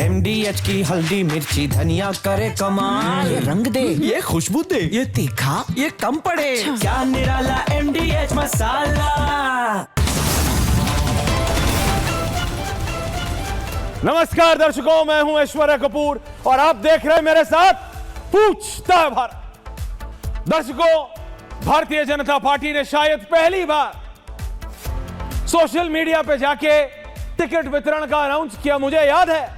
MDH की हल्दी मिर्ची धनिया करे कमाल, ये रंग दे, ये खुशबू दे, ये तीखा, ये कम पड़े। क्या निराला MDH मसाला। नमस्कार दर्शकों, मैं हूं ऐश्वर्या कपूर और आप देख रहे हैं मेरे साथ पूछता है भारत। दर्शकों, भारतीय जनता पार्टी ने शायद पहली बार सोशल मीडिया पे जाके टिकट वितरण का अनाउंस किया। मुझे याद है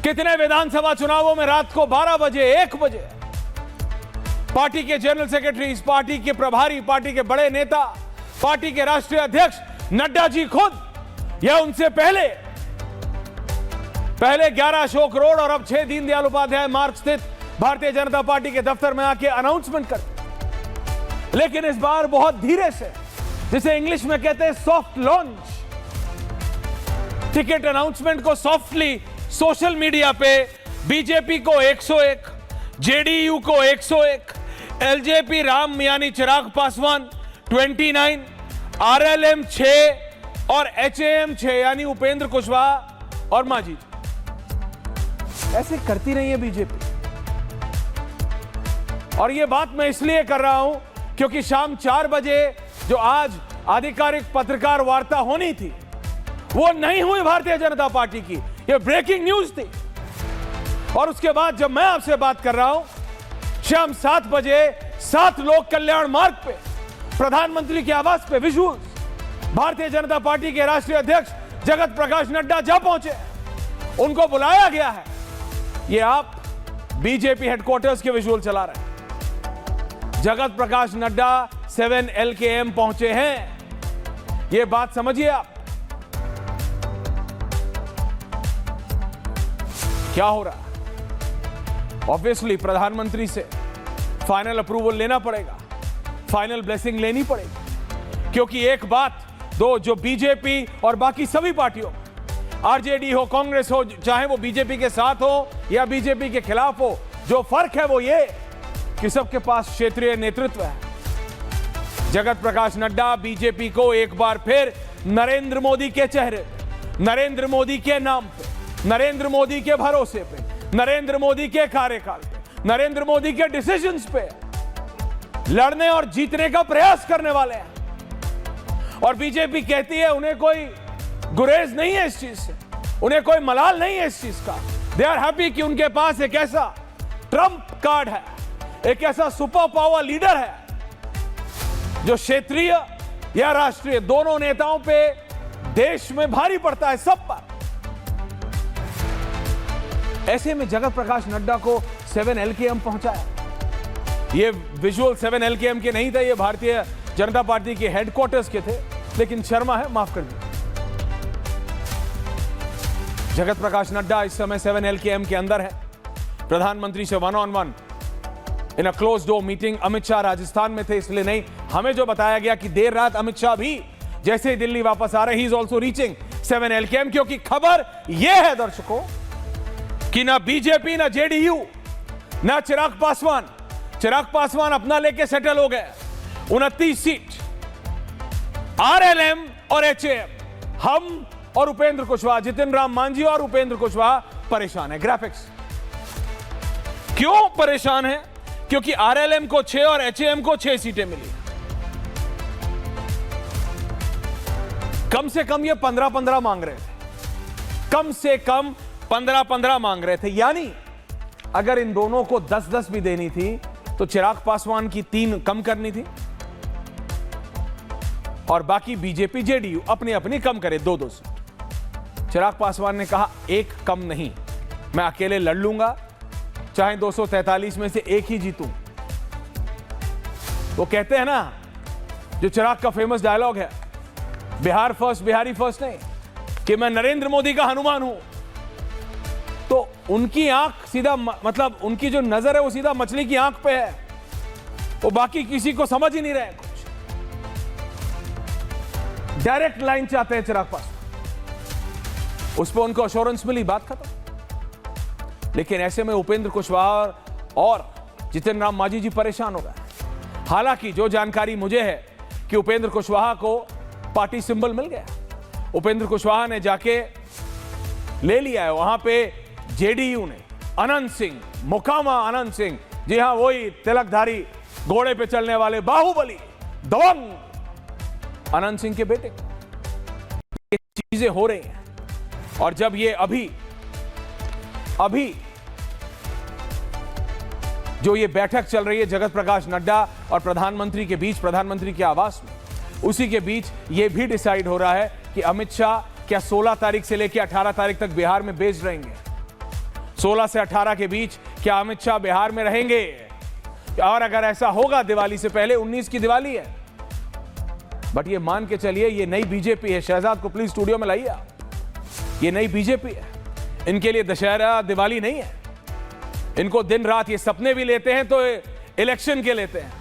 कितने विधानसभा चुनावों में रात को 12 बजे 1 बजे पार्टी के जनरल सेक्रेटरी, पार्टी के प्रभारी, पार्टी के बड़े नेता, पार्टी के राष्ट्रीय अध्यक्ष नड्डा जी खुद या उनसे पहले 11 अशोक रोड और अब 6 दीनदयाल उपाध्याय मार्ग स्थित भारतीय जनता पार्टी के दफ्तर में आके अनाउंसमेंट करते। लेकिन इस बार बहुत धीरे से, जिसे इंग्लिश में कहते हैं सॉफ्ट लॉन्च, टिकट अनाउंसमेंट को सॉफ्टली सोशल मीडिया पे बीजेपी को 101, जेडीयू को 101, एलजेपी राम यानी चिराग पासवान 29, आरएलएम 6 और एचएएम 6 यानी उपेंद्र कुशवाहा और मांझी। ऐसे करती नहीं है बीजेपी। और यह बात मैं इसलिए कर रहा हूं क्योंकि शाम 4 बजे जो आज आधिकारिक पत्रकार वार्ता होनी थी वो नहीं हुई भारतीय जनता पार्टी की। यह ब्रेकिंग न्यूज थी। और उसके बाद जब मैं आपसे बात कर रहा हूं, शाम 7 बजे 7 लोक कल्याण मार्ग पे प्रधानमंत्री के आवास पे विजुअल्स भारतीय जनता पार्टी के राष्ट्रीय अध्यक्ष जगत प्रकाश नड्डा जा पहुंचे। उनको बुलाया गया है। ये आप बीजेपी हेडक्वार्टर्स के विजुअल चला रहे हैं। जगत प्रकाश नड्डा 7 LKM पहुंचे हैं। ये बात समझिए आप। क्या हो रहा है? ऑब्वियसली प्रधानमंत्री से फाइनल अप्रूवल लेना पड़ेगा, फाइनल ब्लेसिंग लेनी पड़ेगी। क्योंकि एक बात दो जो बीजेपी और बाकी सभी पार्टियों, आरजेडी हो, कांग्रेस हो, चाहे वो बीजेपी के साथ हो या बीजेपी के खिलाफ हो, जो फर्क है वो ये कि सबके पास क्षेत्रीय नेतृत्व है। जगत प्रकाश नड्डा बीजेपी को एक बार फिर नरेंद्र मोदी के चेहरे, नरेंद्र मोदी के नाम पे, नरेंद्र मोदी के भरोसे पे, नरेंद्र मोदी के कार्यकाल पे, नरेंद्र मोदी के डिसीजंस पे लड़ने और जीतने का प्रयास करने वाले हैं। और बीजेपी कहती है उन्हें कोई गुरेज नहीं है इस चीज से, उन्हें कोई मलाल नहीं है इस चीज का। दे आर हैप्पी कि उनके पास एक ऐसा ट्रंप कार्ड है, एक ऐसा सुपर पावर लीडर है जो क्षेत्रीय या राष्ट्रीय दोनों नेताओं पे देश में भारी पड़ता है, सब पर। ऐसे में जगत प्रकाश नड्डा को 7 LKM पहुंचाया। ये विजुअल 7 LKM के नहीं थे, ये भारतीय जनता पार्टी के हेडक्वार्टर्स के थे। लेकिन शर्मा है, माफ कर दीजिए। जगत प्रकाश नड्डा इस समय 7 LKM के अंदर है। प्रधानमंत्री से 1-on-1 in a close door meeting. Amit Shah Rajasthan में थे इसलिए नहीं, हमें जो बताया गया कि देर रात अमित शाह भी जैसे ही दिल्ली वापस आ रहे, he is also reaching 7 LKM। क्योंकि खबर यह है दर्शकों कि ना बीजेपी, ना जेडीयू, ना चिराग पासवान अपना लेके सेटल हो गए। 29 सीट आरएलएम और एचएएम, हम और उपेंद्र कुशवाहा, जितिन राम मांझी और उपेंद्र कुशवाहा परेशान है। ग्राफिक्स क्यों परेशान है? क्योंकि आरएलएम को 6 और एचएएम को 6 सीटें मिली। कम से कम ये 15-15 मांग रहे थे, कम से कम 15-15 मांग रहे थे। यानी अगर इन दोनों को 10-10 भी देनी थी तो चिराग पासवान की 3 कम करनी थी और बाकी बीजेपी जेडीयू अपनी अपनी कम करे 2-2 सीट। चिराग पासवान ने कहा एक कम नहीं, मैं अकेले लड़ लूंगा, चाहे 243 में से एक ही जीतूं। वो कहते हैं ना, जो चिराग का फेमस डायलॉग है, बिहार फर्स्ट बिहारी फर्स्ट नहीं, कि मैं नरेंद्र मोदी का हनुमान हूं। तो उनकी आंख सीधा, मतलब उनकी जो नजर है वो सीधा मछली की आंख पे है, वो बाकी किसी को समझ ही नहीं रहे कुछ। डायरेक्ट लाइन चाहते हैं चिराग पासवान, उस पर उनको अश्योरेंस मिली, बात खत्म। लेकिन ऐसे में उपेंद्र कुशवाहा और जितिन राम मांझी जी परेशान हो गए। हालांकि जो जानकारी मुझे है कि उपेंद्र कुशवाहा को पार्टी सिंबल मिल गया। उपेंद्र कुशवाहा ने जाके ले लिया है। वहां पे जेडीयू ने अनंत सिंह, मोकामा अनंत सिंह, जी हां वही तिलकधारी घोड़े पे चलने वाले बाहुबली दबंग अनंत सिंह के बेटे, ये चीजें हो रही हैं। और जब ये अभी जो ये बैठक चल रही है जगत प्रकाश नड्डा और प्रधानमंत्री के बीच, प्रधानमंत्री के आवास में, उसी के बीच ये भी डिसाइड हो रहा है कि अमित शाह क्या 16 तारीख से लेकर 18 तारीख तक बिहार में बेस्ड रहेंगे। 16 से 18 के बीच क्या अमित शाह बिहार में रहेंगे? और अगर ऐसा होगा दिवाली से पहले, 19 की दिवाली है, बट ये मान के चलिए ये नई बीजेपी है। शहजाद को प्लीज स्टूडियो में लाइए आप। ये नई बीजेपी है, इनके लिए दशहरा दिवाली नहीं है। इनको दिन रात ये सपने भी लेते हैं तो इलेक्शन के लेते हैं।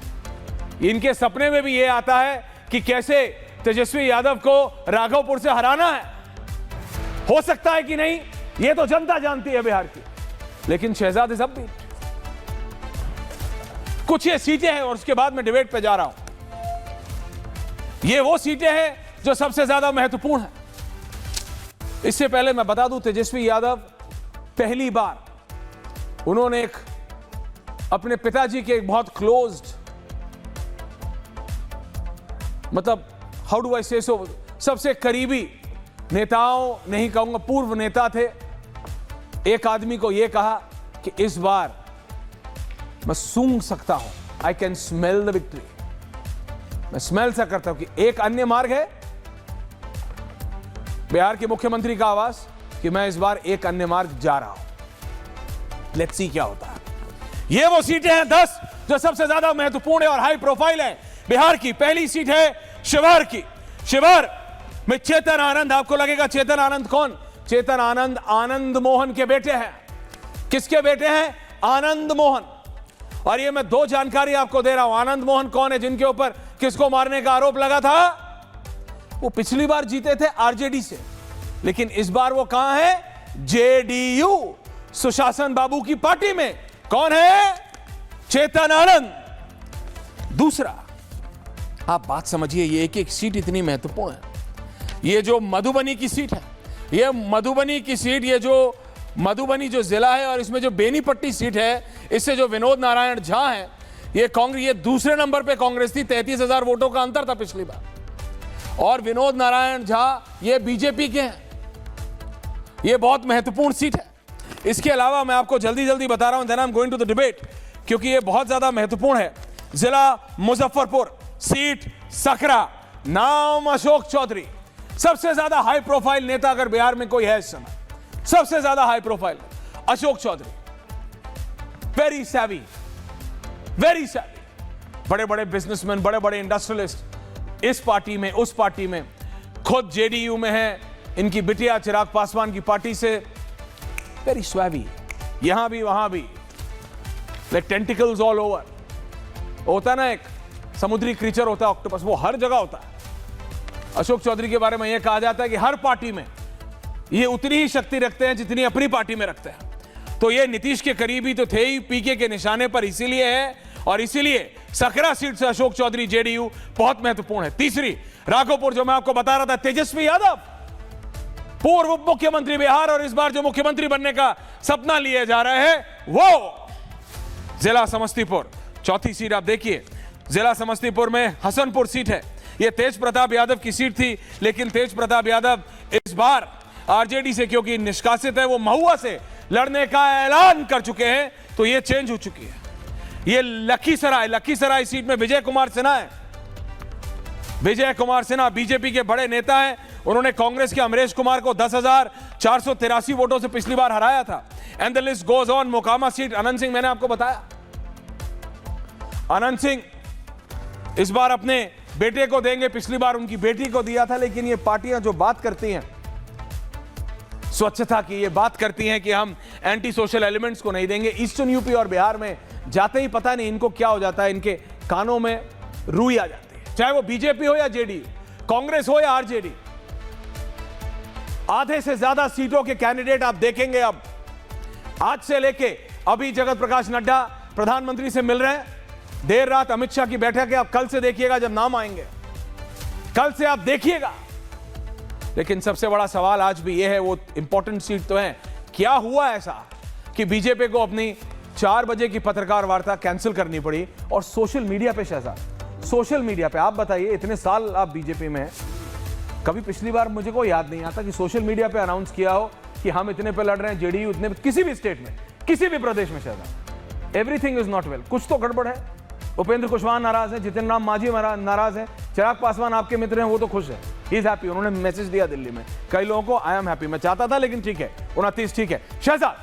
इनके सपने में भी ये आता है कि कैसे तेजस्वी यादव को राघवपुर से हराना है। हो सकता है कि नहीं, ये तो जनता जानती है बिहार की, लेकिन शहजाद इज अपबीट। कुछ ये सीटें हैं और उसके बाद मैं डिबेट पे जा रहा हूं। ये वो सीटें हैं जो सबसे ज्यादा महत्वपूर्ण है। इससे पहले मैं बता दूं, तेजस्वी यादव पहली बार उन्होंने एक अपने पिताजी के एक बहुत क्लोज्ड, मतलब हाउ डू आई से सो, सबसे करीबी नेताओं, नहीं कहूंगा पूर्व नेता थे, एक आदमी को यह कहा कि इस बार मैं सूंघ सकता हूं, I can smell the victory, मैं स्मेल सा करता हूं कि एक अन्य मार्ग है। बिहार के मुख्यमंत्री का आवाज कि मैं इस बार एक अन्य मार्ग जा रहा हूं, लेट्स सी क्या होता है। ये वो सीटें हैं 10 जो सबसे ज्यादा महत्वपूर्ण है और हाई प्रोफाइल है बिहार की। पहली सीट है शिवहर की। शिवहर में चेतन आनंद। आपको लगेगा चेतन आनंद कौन? चेतन आनंद आनंद मोहन के बेटे हैं। किसके बेटे हैं? आनंद मोहन। और ये मैं 2 जानकारी आपको दे रहा हूं। आनंद मोहन कौन है? जिनके ऊपर किसको मारने का आरोप लगा था? वो पिछली बार जीते थे आरजेडी से, लेकिन इस बार वो कहां है? जेडीयू, सुशासन बाबू की पार्टी में। कौन है? चेतन आनंद। दूसरा, आप बात समझिए, ये एक एक सीट इतनी महत्वपूर्ण है। ये जो मधुबनी की सीट है, ये मधुबनी की सीट, ये जो मधुबनी जो जिला है और इसमें जो बेनीपट्टी सीट है, इससे जो विनोद नारायण झा है, ये कांग्रेस, ये दूसरे नंबर पे कांग्रेस थी। 33,000 वोटों का अंतर था पिछली बार। और विनोद नारायण झा ये बीजेपी के हैं। ये बहुत महत्वपूर्ण सीट है। इसके अलावा मैं आपको जल्दी जल्दी बता रहा हूं, then I am going to the debate, क्योंकि ये बहुत ज्यादा महत्वपूर्ण है। जिला मुजफ्फरपुर, सीट सकरा, नाम अशोक चौधरी। सबसे ज्यादा हाई प्रोफाइल नेता अगर बिहार में कोई है इस समय, सबसे ज्यादा high profile Ashok Chaudhary. Very savvy, very savvy. बड़े बड़े बिजनेसमैन, बड़े बड़े इंडस्ट्रियलिस्ट इस पार्टी में, उस पार्टी में, खुद जेडीयू में है, इनकी बिटिया चिराग पासवान की पार्टी से। वेरी स्वैवी, यहां भी वहां भी, लाइक टेंटिकल्स ऑल ओवर। होता ना एक समुद्री क्रीचर होता है ऑक्टोपस, वो हर जगह होता है। अशोक चौधरी के बारे में यह कहा जाता है कि हर पार्टी में ये उतनी ही शक्ति रखते हैं जितनी अपनी पार्टी में रखते हैं। तो ये नीतीश के करीबी तो थे ही, पीके के निशाने पर इसीलिए है, और इसीलिए सकरा सीट से अशोक चौधरी जेडीयू बहुत महत्वपूर्ण है। तीसरी, राघोपुर, जो मैं आपको बता रहा था, तेजस्वी यादव पूर्व उप मुख्यमंत्री बिहार और इस बार जो मुख्यमंत्री बनने का सपना लिए जा रहे हैं, वो जिला समस्तीपुर। चौथी सीट आप देखिए, जिला समस्तीपुर में हसनपुर सीट है। यह तेज प्रताप यादव की सीट थी, लेकिन तेज प्रताप यादव इस बार आरजेडी से, क्योंकि निष्कासित है, वो महुआ से लड़ने का ऐलान कर चुके हैं, तो यह चेंज हो चुकी है। यह लखीसराय सीट में विजय कुमार सिन्हा है। विजय कुमार सिन्हा बीजेपी के बड़े नेता हैं। उन्होंने कांग्रेस के अमरेश कुमार को 10,483 वोटों से पिछली बार हराया था। And the list goes on. Mokama seat Anant Singh, मैंने आपको बताया, अनंत सिंह इस बार अपने बेटे को देंगे, पिछली बार उनकी बेटी को दिया था। लेकिन ये पार्टियां जो बात करती हैं स्वच्छता की, ये बात करती हैं कि हम एंटी सोशल एलिमेंट्स को नहीं देंगे, ईस्टर्न यूपी और बिहार में जाते ही पता नहीं इनको क्या हो जाता है, इनके कानों में रुई आ जाती है। चाहे वो बीजेपी हो या जेडीयू, कांग्रेस हो या आरजेडी, आधे से ज्यादा सीटों के कैंडिडेट आप देखेंगे। अब आज से लेके अभी जगत प्रकाश नड्डा प्रधानमंत्री से मिल रहे हैं, देर रात अमित शाह की बैठक है। आप कल से देखिएगा जब नाम आएंगे, कल से आप देखिएगा लेकिन सबसे बड़ा सवाल आज भी यह है, वो इंपॉर्टेंट सीट तो है, क्या हुआ ऐसा कि बीजेपी को अपनी 4 बजे की पत्रकार वार्ता कैंसिल करनी पड़ी और सोशल मीडिया पे शहजाद, सोशल मीडिया पे आप बताइए, इतने साल आप बीजेपी में हैं, कभी पिछली बार मुझे को याद नहीं आता कि सोशल मीडिया पे अनाउंस किया हो कि हम इतने पे लड़ रहे हैं, जेडीयू इतने पे, किसी भी स्टेट में, किसी भी प्रदेश में Shehzad, everything is not well, कुछ तो गड़बड़ है। उपेंद्र कुशवाहा नाराज है, जितिन राम मांझी नाराज है, चिराग पासवान आपके मित्र हैं, वो तो खुश है, ही इज हैप्पी, उन्होंने मैसेज दिया दिल्ली में कई लोगों को, आई एम हैप्पी, मैं चाहता था लेकिन ठीक है, 29 ठीक है। Shehzad,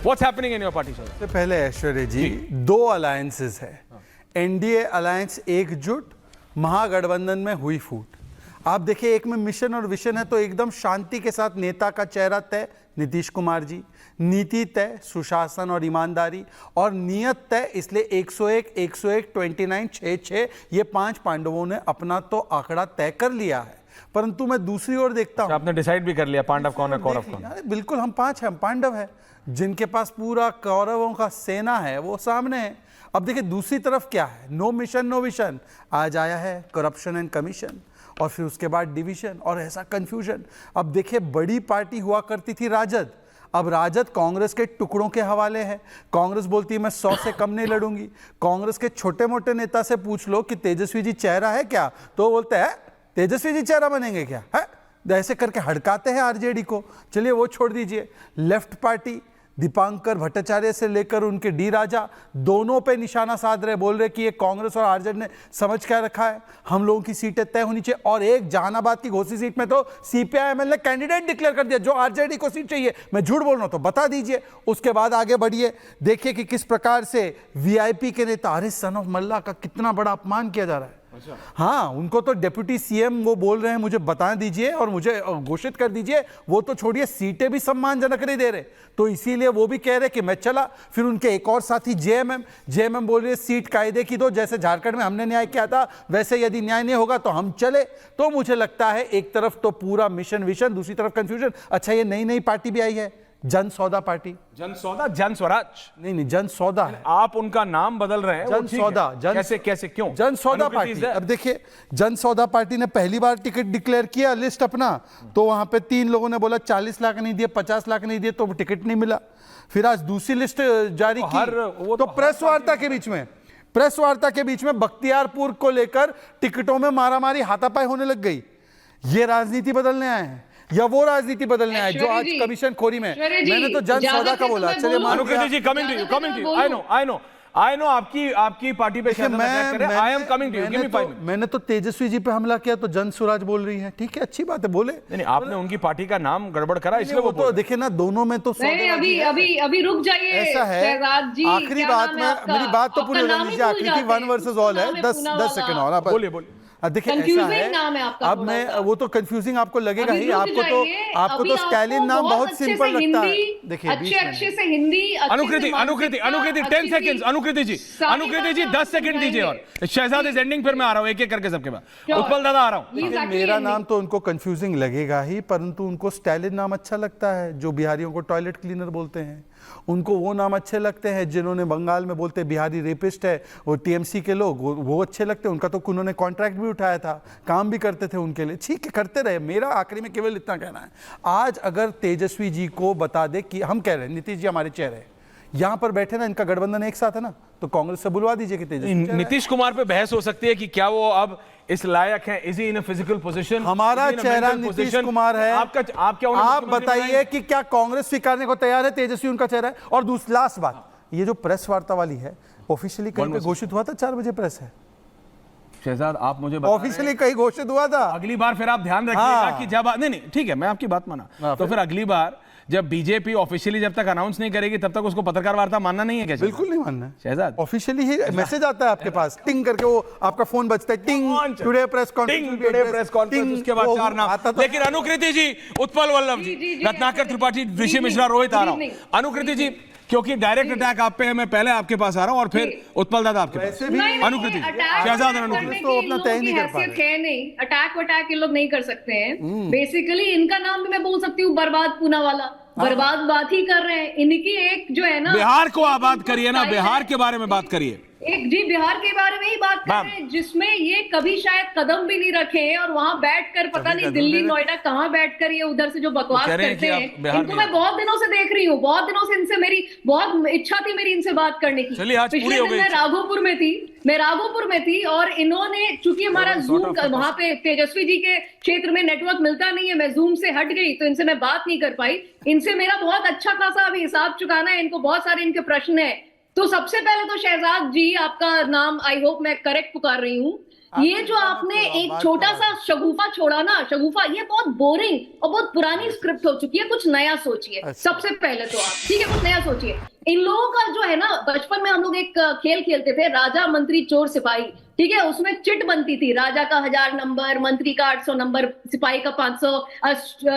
what's happening in your party? सबसे पहले ऐश्वर्य जी, 2 अलायंसेस है, एनडीए अलायंस एकजुट, महागठबंधन में हुई फूट। आप देखिए, एक में मिशन और विजन है तो एकदम शांति के साथ नेता का चेहरा तय नीतीश कुमार जी, नीति तय सुशासन और ईमानदारी, और नियत तय, इसलिए 101, 101, 29, 6-6 ये 5 पांडवों ने अपना तो आंकड़ा तय कर लिया है। परंतु मैं दूसरी ओर देखता हूं, आपने डिसाइड भी कर लिया पांडव कौन है, कौरव कौन है? बिल्कुल, हम 5 हैं, हम पांडव है, जिनके पास पूरा कौरवों का सेना है वो सामने है। अब देखिए दूसरी तरफ क्या है, नो मिशन नो विजन, आज आया है करप्शन एंड कमीशन, और फिर उसके बाद डिवीजन और ऐसा कंफ्यूजन। अब देखिए, बड़ी पार्टी हुआ करती थी राजद, अब राजद कांग्रेस के टुकड़ों के हवाले है। कांग्रेस बोलती है मैं 100 से कम नहीं लड़ूंगी। कांग्रेस के छोटे मोटे नेता से पूछ लो कि तेजस्वी जी चेहरा है क्या, तो बोलते हैं तेजस्वी जी चेहरा बनेंगे क्या, है ऐसे करके हड़काते हैं आरजेडी को। चलिए वो छोड़ दीजिए, लेफ्ट पार्टी दीपांकर भट्टाचार्य से लेकर उनके डी राजा, दोनों पे निशाना साध रहे, बोल रहे कि ये कांग्रेस और आरजेडी ने समझ क्या रखा है, हम लोगों की सीटें तय होनी चाहिए। और एक जहानाबाद की घोसी सीट में तो सीपीआई-एमएल ने कैंडिडेट डिक्लेयर कर दिया, जो आरजेडी को सीट चाहिए। मैं झूठ बोल रहा हूं तो बता दीजिए। उसके बाद आगे बढ़िए, देखिए कि किस प्रकार से वीआईपी के नेता अरे सन ऑफ मल्ला का कितना बड़ा अपमान किया जा रहा है। हाँ, उनको तो डिप्टी सीएम वो बोल रहे हैं, मुझे बता दीजिए और मुझे घोषित कर दीजिए। वो तो छोड़िए, सीटें भी सम्मानजनक नहीं दे रहे, तो इसीलिए वो भी कह रहे कि मैं चला। फिर उनके एक और साथी जेएमएम बोल रहे सीट कायदे की दो, जैसे झारखंड में हमने न्याय किया था वैसे यदि न्याय नहीं होगा तो हम चले। तो मुझे लगता है एक तरफ तो पूरा मिशन विजन, दूसरी तरफ कंफ्यूजन। अच्छा, ये नई पार्टी भी आई है, जन सौदा पार्टी। जन सौदा, जन स्वराज नहीं, जन सौदा है। आप उनका नाम बदल रहे हैं, जन सौदा, कैसे क्यों? जन सौदा पार्टी। अब देखिए, जन सौदा पार्टी ने पहली बार टिकट डिक्लेयर किया, लिस्ट अपना, तो वहां पे 3 लोगों ने बोला 40 लाख नहीं दिए, 50 लाख नहीं दिए, तो टिकट नहीं मिला। फिर आज दूसरी लिस्ट जारी की, तो प्रेस वार्ता के बीच में बख्तियारपुर को लेकर टिकटों में मारामारी, हाथापाई होने लग गई। ये राजनीति बदलने आए हैं या वो राजनीति बदलने आए जो आज कमीशन खोरी में? मैंने तो जन सौदा का बोला। चलिए, Anukriti ji, coming to you, I know आपकी पार्टी पे I am coming to you, give me 5 minute. मैंने तो तेजस्वी जी पे हमला किया तो जन स्वराज बोल रही है, ठीक है, अच्छी बात है, बोले। नहीं, आपने उनकी पार्टी का नाम गड़बड़ करा, इसलिए वो तो देखिए ना, दोनों में तो अभी रुक जाइए। ऐसा है, आखिरी बात में मेरी बात तो पूरी होने दीजिए। आखिरी थी 1 वर्सेस ऑल है, 10 सेकंड और आप बोलिए। देखिए ऐसा है, अब मैं वो तो कंफ्यूजिंग आपको लगेगा ही, आपको तो स्टैलिन नाम बहुत सिंपल लगता है। देखिए अच्छे से हिंदी। अनुकृति 10 सेकंड्स, अनुकृति जी 10 सेकंड दीजिए। और शहजाद इज एंडिंग, फिर मैं आ रहा हूं एक एक करके सबके बाद। उत्पल दादा आ रहा हूं। मेरा नाम तो उनको कंफ्यूजिंग लगेगा ही, परंतु उनको स्टैलिन नाम अच्छा लगता है, जो बिहारियों को टॉयलेट क्लीनर बोलते हैं। उनको वो नाम अच्छे लगते हैं जिन्होंने बंगाल में बोलते बिहारी रेपिस्ट है, वो टीएमसी के लोग, वो अच्छे लगते हैं। उनका तो उन्होंने कॉन्ट्रैक्ट भी उठाया था, काम भी करते थे उनके लिए, ठीक है, करते रहे। मेरा आखिरी में केवल इतना कहना है, आज अगर तेजस्वी जी को बता दे कि हम कह रहे हैं नीतीश जी हमारे चेहरे यहां पर बैठे ना, इनका गठबंधन एक साथ है ना, तो कांग्रेस से बुलवा दीजिए कि तेजस्वी। नीतीश कुमार पे बहस हो सकती है कि क्या वो अब इस लायक है, is he in a physical position? हमारा चेहरा नीतीश कुमार है। आप बताइए कि क्या कांग्रेस स्वीकारने को तैयार है तेजस्वी उनका चेहरा है? और दूसरी लास्ट बात, ये जो प्रेस वार्ता वाली है, ऑफिशियली कहीं पे घोषित हुआ था 4 बजे प्रेस है? शहजाद, आप मुझे ऑफिशियली कहीं घोषित हुआ था? अगली बार फिर आप ध्यान रखिएगा कि जब नहीं ठीक है, मैं आपकी बात माना, तो फिर अगली बार जब बीजेपी ऑफिशियली जब तक अनाउंस नहीं करेगी तब तक उसको पत्रकार वार्ता मानना नहीं है क्या? बिल्कुल नहीं मानना है शहजाद। ऑफिशियली ही मैसेज आता है आपके पास, टिंग करके, वो आपका फोन बजता है, टिंग, टुडे प्रेस कॉन्फ्रेंस, उसके बाद 4 नाम। लेकिन अनुकृति जी, उत्पल वल्लभ जी, रत्नाकर त्रिपाठी, ऋषि मिश्रा, रोहित आ रहा हूं। अनुकृति जी, क्योंकि डायरेक्ट अटैक आप पे है, मैं पहले आपके पास आ रहा हूं और फिर उत्पल दादा आपके पास। अनुकृति, शहजाद, अनुकृति तो अपना तय नहीं कर पा रहे। नहीं, अटैक ये लोग नहीं कर सकते हैं। बेसिकली इनका नाम भी मैं बोल सकती हूँ, बर्बाद पूना वाला। बर्बाद बात ही कर रहे हैं, इनकी एक जो है ना, बिहार को आबाद करिए ना, बिहार के बारे में बात करिए। एक जी बिहार के बारे में ही बात कर रहे हैं, जिसमें ये कभी शायद कदम भी नहीं रखे हैं और वहां बैठकर पता नहीं दिल्ली नोएडा कहाँ बैठकर ये उधर से जो बकवास करते हैं, इनको मैं बहुत दिनों से देख रही हूँ। बहुत दिनों से इनसे मेरी बहुत इच्छा थी मेरी इनसे बात करने की। पिछले दिन मैं राघोपुर में थी और इन्होंने, चूंकि हमारा जूम वहां पे तेजस्वी जी के क्षेत्र में नेटवर्क मिलता नहीं है, मैं जूम से हट गई तो इनसे मैं बात नहीं कर पाई। इनसे मेरा बहुत अच्छा खासा अभी हिसाब चुकाना है, इनको बहुत सारे इनके प्रश्न है। तो सबसे पहले तो शहजाद जी, आपका नाम आई होप मैं करेक्ट पुकार रही हूँ, ये जो आपने एक छोटा सा शगुफा छोड़ा ना, शगुफा, ये बहुत बोरिंग और बहुत पुरानी स्क्रिप्ट हो चुकी है। कुछ नया सोचिए सबसे पहले तो आप, ठीक है, कुछ नया सोचिए। इन लोगों का जो है ना, बचपन में हम लोग एक खेल खेलते थे, राजा मंत्री चोर सिपाही, ठीक है, उसमें चिट बनती थी, राजा का 1000 नंबर, मंत्री का 800 नंबर, सिपाही का 500,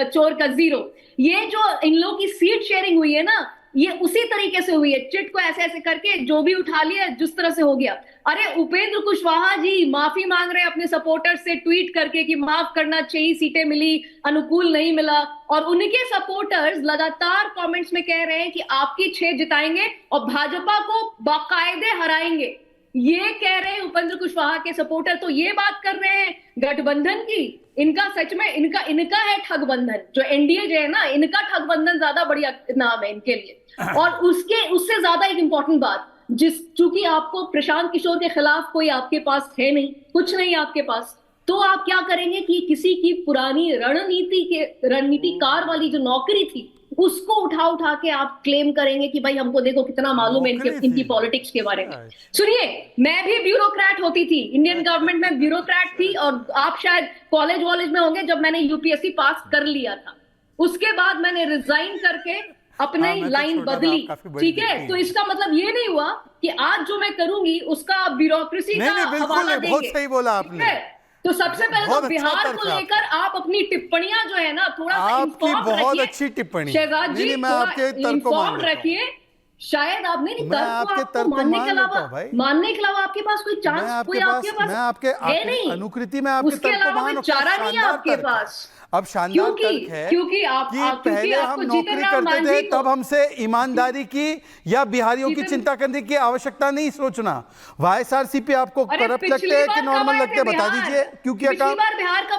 चोर का 0। ये जो इन लोगों की सीट शेयरिंग हुई है ना, ये उसी तरीके से हुई है। चिट को ऐसे ऐसे करके जो भी उठा लिया जिस तरह से हो गया। अरे उपेंद्र कुशवाहा जी माफी मांग रहे हैं अपने सपोर्टर्स से ट्वीट करके कि माफ करना, 6 सीटें मिली, अनुकूल नहीं मिला, और उनके सपोर्टर्स लगातार कमेंट्स में कह रहे हैं कि आपकी 6 जिताएंगे और भाजपा को बाकायदे हराएंगे। ये कह रहे हैं उपेंद्र कुशवाहा के सपोर्टर, तो ये बात कर रहे हैं गठबंधन की। इनका सच में इनका है ठगबंधन, जो एनडीए जो है ना, इनका ठगबंधन ज्यादा बढ़िया नाम है इनके लिए। और उससे ज्यादा एक इंपॉर्टेंट बात, चूंकि आपको प्रशांत किशोर के खिलाफ कोई आपके पास है नहीं, कुछ नहीं आपके पास, तो आप क्या करेंगे कि किसी की पुरानी रणनीतिकार वाली जो नौकरी थी उसको उठा के आप क्लेम करेंगे कि भाई हमको देखो कितना मालूम है इनकी पॉलिटिक्स के बारे में। सुनिए, मैं भी ब्यूरोक्रेट होती थी, इंडियन गवर्नमेंट में ब्यूरोक्रेट थी, और आप शायद कॉलेज में होंगे जब मैंने यूपीएससी पास कर लिया था। उसके बाद मैंने रिजाइन करके अपनी लाइन बदली, ठीक है। तो इसका मतलब ये नहीं हुआ कि आज जो मैं करूंगी उसका ब्यूरोक्रेसी का हवाला देंगे। बहुत सही बोला आपने। तो सबसे पहले तो बिहार को लेकर आप अपनी टिप्पणियां जो है ना, थोड़ा सा आपकी बहुत अच्छी टिप्पणी शहजाद जी, मैं आपके तर्क को मान रखिए। शायद आपने नहीं आपके मानने के अलावा आपके पास कोई चांस, कोई आपके पास है नहीं। अनुकृति में आपके उसके अलावा कोई चारा नहीं है आपके पास। अब शानदार तर्क है क्योंकि पहले हम नौकरी करते थे तब हमसे ईमानदारी की या बिहारियों की चिंता करने की आवश्यकता नहीं सोचना। वाईएसआरसीपी आपको करप्ट लगते हैं कि नॉर्मल लगते हैं, बता दीजिए क्यों क्या काम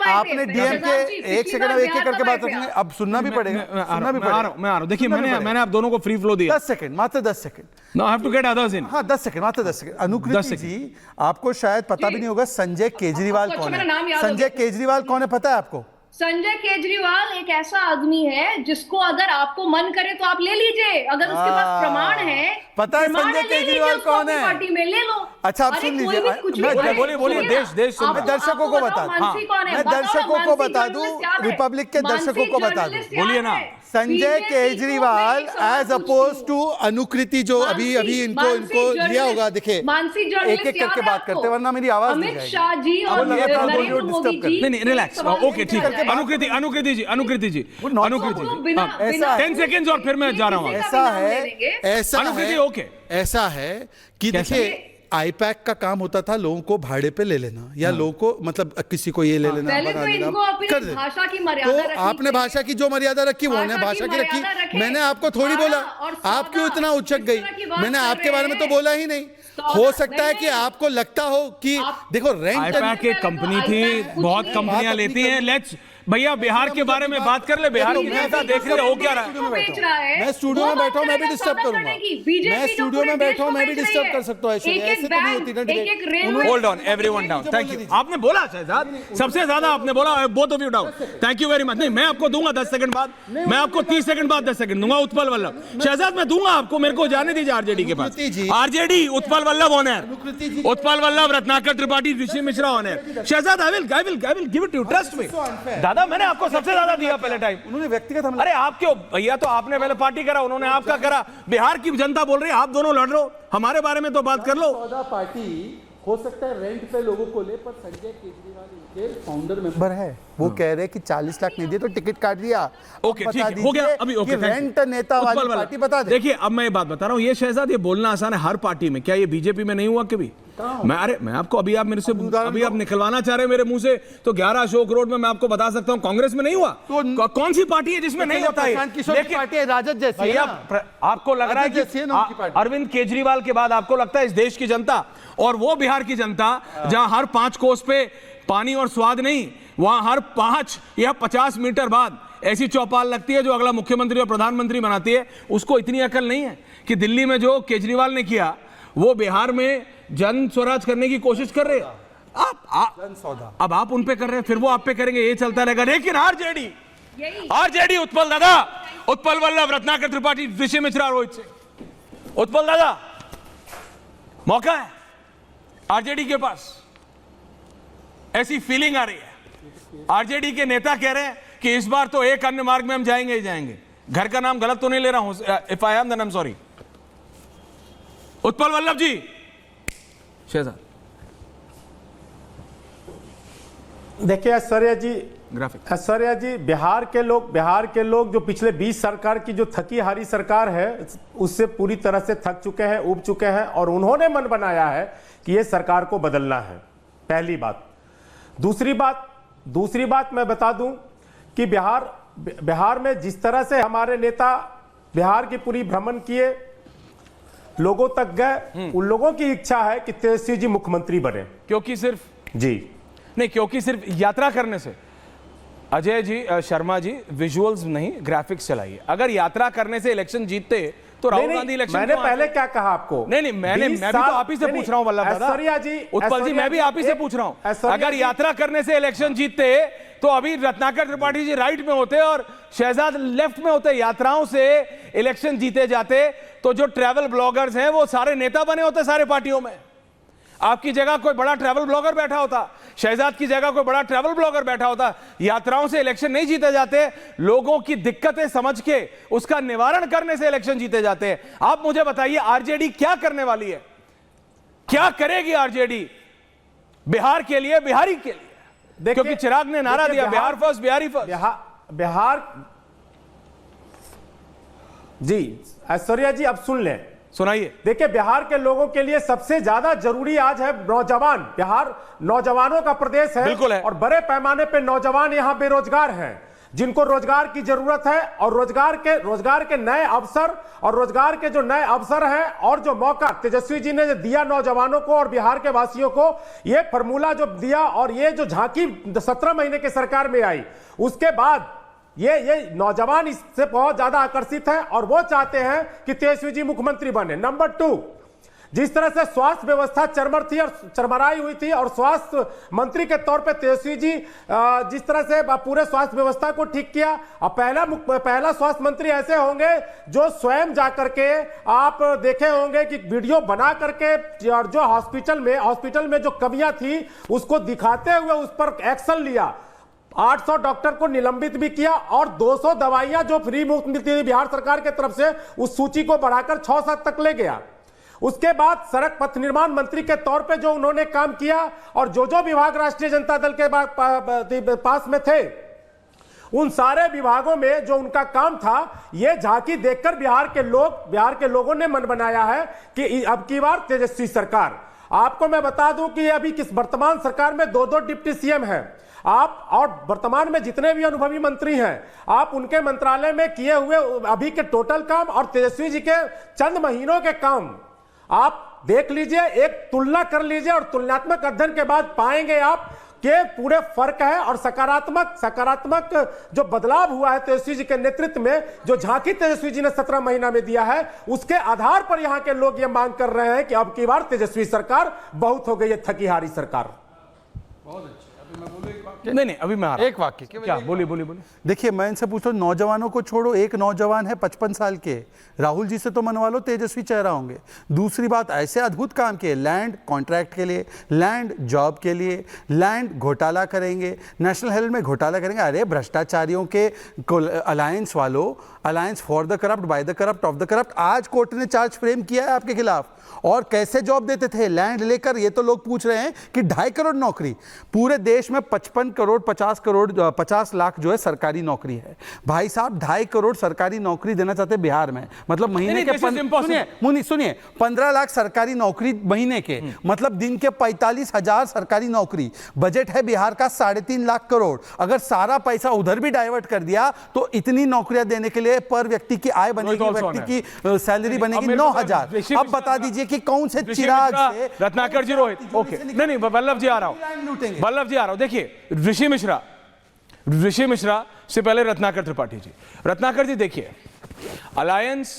आपने डीएम के। एक सेकंड एक एक करके बात रखेंगे, अब सुनना भी पड़ेगा, सुनना भी पड़ेगा। मैं आ रहा हूं, देखिए मैंने आप दोनों को फ्री फ्लो दिया। 10 सेकंड, मात्र 10 second. Now I have to get others in. हाँ 10 सेकंड, मात्र 10 सेकंड। अनुकृति जी, आपको शायद पता भी नहीं होगा संजय केजरीवाल कौन है। संजय केजरीवाल कौन है पता है आपको? संजय केजरीवाल एक ऐसा आदमी है जिसको अगर आपको मन करे तो आप ले लीजिए, अगर उसके पास प्रमाण है। पता है संजय केजरीवाल कौन है? पार्टी में ले लो। अच्छा आप सुन लीजिए, बोलिए देश मैं दर्शकों को बता दूं, मैं दर्शकों को बता दूं, रिपब्लिक के दर्शकों को बता दूं। बोलिए ना। Sanjay Kejriwal as oppose to Anukriti जो अभी इनको लिया होगा, देखिए एक एक करके बात करते वरना मेरी आवाज नहीं जाएगी। अमित शाह जी और नरेंद्र मोदी जी, नहीं रिलैक्स, ओके ठीक है। अनुकृति जी 10 सेकेंड और फिर मैं जा रहा हूँ। ऐसा है कि देखिए आईपैक का काम होता था लोगों को भाड़े पे ले लेना या लोगों को, मतलब किसी को ये ले लेना, बना लेना, कर दे। भाषा की मर्यादा तो आपने भाषा की जो मर्यादा रखी वो ने भाषा की रखी। मैंने आपको थोड़ी बोला, आप क्यों इतना उचक गई? मैंने आपके बारे में तो बोला ही नहीं। हो सकता है कि आपको लगता हो कि देखो रेंट एक कंपनी थी, बहुत कंपनियां लेती हैं। लेट्स भैया बिहार के बारे में बात कर ले। बिहार की जनता देख रहे हो क्या रहा है। मैं स्टूडियो में बैठा हूं, मैं भी डिस्टर्ब करूंगा। मैं स्टूडियो में बैठा हूं, मैं भी डिस्टर्ब कर सकता हूं। ऐसे तो नहीं होती ना। Hold on everyone down, thank you. आपने बोला शहजाद, सबसे ज्यादा आपने बोला, both of you down, thank you very much. नहीं मैं आपको दूंगा 10 सेकंड बाद, मैं आपको 30 सेकंड बाद 10 सेकंड दूंगा। उत्पल वल्लभ शहजाद मैं दूंगा आपको, मेरे को जाने दीजिए आरजेडी के पास। RJD Utpal Vallabh on air, Utpal Vallabh, Ratnakar Tripathi, Rishi Mishra on air. Shahzad I will give it to, trust me. दादा मैंने आपको सबसे ज्यादा दिया पहले टाइम। उन्होंने व्यक्तिगत हमला। अरे आप क्यों भैया, तो आपने पहले पार्टी करा, उन्होंने आपका करा। बिहार की जनता बोल रही है आप दोनों लड़ रहे हो, हमारे बारे में तो बात कर लो। 14 पार्टी हो सकता है रेंट पे लोगों को ले, पर संजय केजरीवाल के फाउंडर मेंबर है, वो कह रहे हैं कि 40 लाख नहीं दिए तो टिकट काट दिया। ओके ठीक है, हो गया अभी। ओके रेंट नेता वाली पार्टी बता दे। देखिए अब मैं ये बात बता रहा हूँ, ये शहजाद ये बोलना आसान है हर पार्टी में, क्या ये बीजेपी में नहीं हुआ कभी? मैं आपको अभी आप मेरे से अभी आप निकलवाना चाह रहे हैं मेरे मुंह से, तो 11 अशोक रोड में मैं आपको बता सकता हूं कांग्रेस में नहीं हुआ। तो कौन सी पार्टी है जिसमें नहीं होता है? लेकिन पार्टी है राजद जैसी है ना? आपको लग रहा है कि अरविंद केजरीवाल के बाद आपको लगता है इस देश की जनता और वो बिहार की जनता जहां हर 5 कोस पे पानी और स्वाद नहीं, वहां हर 5 या 50 मीटर बाद ऐसी चौपाल लगती है जो अगला मुख्यमंत्री और प्रधानमंत्री बनाती है, उसको इतनी अकल नहीं है कि दिल्ली में जो केजरीवाल ने किया वो बिहार में जन स्वराज करने की कोशिश कर रहे हैं। अब आप उन पे कर रहे हैं, फिर वो आप पे करेंगे, ये चलता रहेगा। लेकिन आरजेडी उत्पल दादा, उत्पल वल्लभ, रत्नाकर त्रिपाठी, ऋषि मिश्रा, रोहित सिंह, उत्पल दादा, मौका है आरजेडी के पास। ऐसी फीलिंग आ रही है, आरजेडी के नेता कह रहे हैं कि इस बार तो एक अन्य मार्ग में हम जाएंगे ही जाएंगे। घर का नाम गलत तो नहीं ले रहा हूं, if I am then I am sorry. Utpal Vallabh ji, Shahzad देखिए ऐश्वर्या जी, बिहार के लोग जो पिछले 20 सरकार की जो थकी हारी सरकार है उससे पूरी तरह से थक चुके हैं, ऊब चुके हैं, और उन्होंने मन बनाया है कि ये सरकार को बदलना है। पहली बात। दूसरी बात मैं बता दूं कि बिहार में जिस तरह से हमारे नेता बिहार की पूरी भ्रमण किए, लोगों तक गए, उन लोगों की इच्छा है कि तेजस्वी जी मुख्यमंत्री बने। क्योंकि सिर्फ यात्रा करने से, अजय जी, शर्मा जी, विजुअल्स नहीं ग्राफिक्स चलाइए। अगर यात्रा करने से इलेक्शन जीतते तो राहुल गांधी इलेक्शन, मैंने पहले क्या कहा आपको? मैं भी तो आप ही से पूछ रहा हूं वल्लभ दादा, उत्पल जी, मैं भी आप ही से पूछ रहा हूं। अगर यात्रा करने से इलेक्शन जीतते तो अभी रत्नाकर त्रिपाठी जी राइट में होते और शहजाद लेफ्ट में होते। यात्राओं से इलेक्शन जीते जाते तो जो ट्रैवल ब्लॉगर्स हैं वो सारे नेता बने होते सारे पार्टियों में। आपकी जगह कोई बड़ा ट्रैवल ब्लॉगर बैठा होता, शहजाद की जगह कोई बड़ा ट्रैवल ब्लॉगर बैठा होता। यात्राओं से इलेक्शन नहीं जीते जाते, लोगों की दिक्कतें समझ के उसका निवारण करने से इलेक्शन जीते जाते हैं। आप मुझे बताइए आरजेडी क्या करने वाली है, क्या करेगी आरजेडी बिहार के लिए, बिहारी के लिए? क्योंकि चिराग ने नारा दिया बिहार फर्स्ट, बिहारी फर्स्ट। बिहार जी, ऐश्वर्या जी अब सुन लें, सुनाइए। देखिए, बिहार के लोगों के लिए सबसे ज्यादा जरूरी आज है नौजवान। बिहार नौजवानों का प्रदेश है, बिल्कुल है। और बड़े पैमाने पे नौजवान यहां बेरोजगार हैं, जिनको रोजगार की जरूरत है, और रोजगार के नए अवसर, और रोजगार के जो नए अवसर हैं और जो मौका तेजस्वी जी ने दिया नौजवानों को और बिहार के वासियों को, ये फॉर्मूला जो दिया और ये जो झांकी 17 महीने की सरकार में आई, उसके बाद ये नौजवान इससे बहुत ज्यादा आकर्षित है और वो चाहते हैं कि तेजस्वी जी मुख्यमंत्री बने। नंबर 2, जिस तरह से स्वास्थ्य व्यवस्था चरमर थी और चरमराई हुई थी, और स्वास्थ्य मंत्री के तौर पे तेजस्वी जी जिस तरह से पूरे स्वास्थ्य व्यवस्था को ठीक किया, अब पहला स्वास्थ्य मंत्री ऐसे होंगे जो स्वयं जाकर के, आप देखे होंगे कि वीडियो बना करके, और जो हॉस्पिटल में जो कमियां थी उसको दिखाते हुए उस पर एक्शन लिया। 800 डॉक्टर को निलंबित भी किया, और 200 दवाइयां जो फ्री मुफ्त मिलती थी बिहार सरकार की तरफ से, उस सूची को बढ़ाकर 600 तक ले गया। उसके बाद सड़क पथ निर्माण मंत्री के तौर पे जो उन्होंने काम किया, और जो विभाग राष्ट्रीय जनता दल के पास में थे, उन सारे विभागों में जो उनका काम था, ये झांकी देखकर बिहार के लोगों ने मन बनाया है कि अब की बार तेजस्वी सरकार। आपको मैं बता दूं कि अभी किस वर्तमान सरकार में 2 डिप्टी सीएम हैं आप, और वर्तमान में जितने भी अनुभवी मंत्री हैं, आप उनके मंत्रालय में किए हुए अभी के टोटल काम और तेजस्वी जी के चंद महीनों के काम आप देख लीजिए, एक तुलना कर लीजिए, और तुलनात्मक अध्ययन के बाद पाएंगे आप कि पूरे फर्क है। और सकारात्मक जो बदलाव हुआ है तेजस्वी जी के नेतृत्व में, जो झांकी तेजस्वी जी ने 17 महीना में दिया है, उसके आधार पर यहां के लोग ये मांग कर रहे हैं कि अब की बार तेजस्वी सरकार बहुत हो गई है, थकी हारी सरकार। बहुत अच्छा। नहीं, अभी मैं एक वाक्य क्या बोलिए। देखिए, मैं इनसे पूछ रहा हूँ, नौजवानों को छोड़ो, एक नौजवान है 55 साल के, राहुल जी से तो मनवा लो, तेजस्वी चेहरा होंगे। दूसरी बात, ऐसे अद्भुत काम किए, लैंड कॉन्ट्रैक्ट के लिए, लैंड जॉब के लिए, लैंड घोटाला करेंगे, नेशनल हेल्थ में घोटाला करेंगे। अरे भ्रष्टाचारियों के अलायंस वालों, alliance for the corrupt, by the corrupt, of the corrupt, आज कोर्ट ने चार्ज फ्रेम किया है आपके खिलाफ। और कैसे जॉब देते थे लैंड लेकर, ये तो लोग पूछ रहे हैं कि 2.5 करोड़ नौकरी पूरे देश देश में 55 करोड़ 50 लाख जो है सरकारी नौकरी है। भाई साहब 2.5 करोड़ सरकारी नौकरी देना चाहते बिहार में, मतलब महीने के सुनिए 15 लाख सरकारी नौकरी महीने के, मतलब दिन के 45,000 सरकारी नौकरी। बजट है बिहार का 3.5 लाख करोड़। अगर सारा पैसा उधर भी डाइवर्ट कर दिया तो इतनी नौकरियां देने के लिए पर व्यक्ति की आय बनेगी, व्यक्ति की सैलरी बनेगी 9,000। अब बता दीजिए कि कौन से चिराग से रत्नाकर जी, रोहित ओके, नहीं वल्लभ जी आ रहा हूं, देखिए ऋषि मिश्रा से पहले रत्नाकर त्रिपाठी जी। रत्नाकर जी देखिए, अलायंस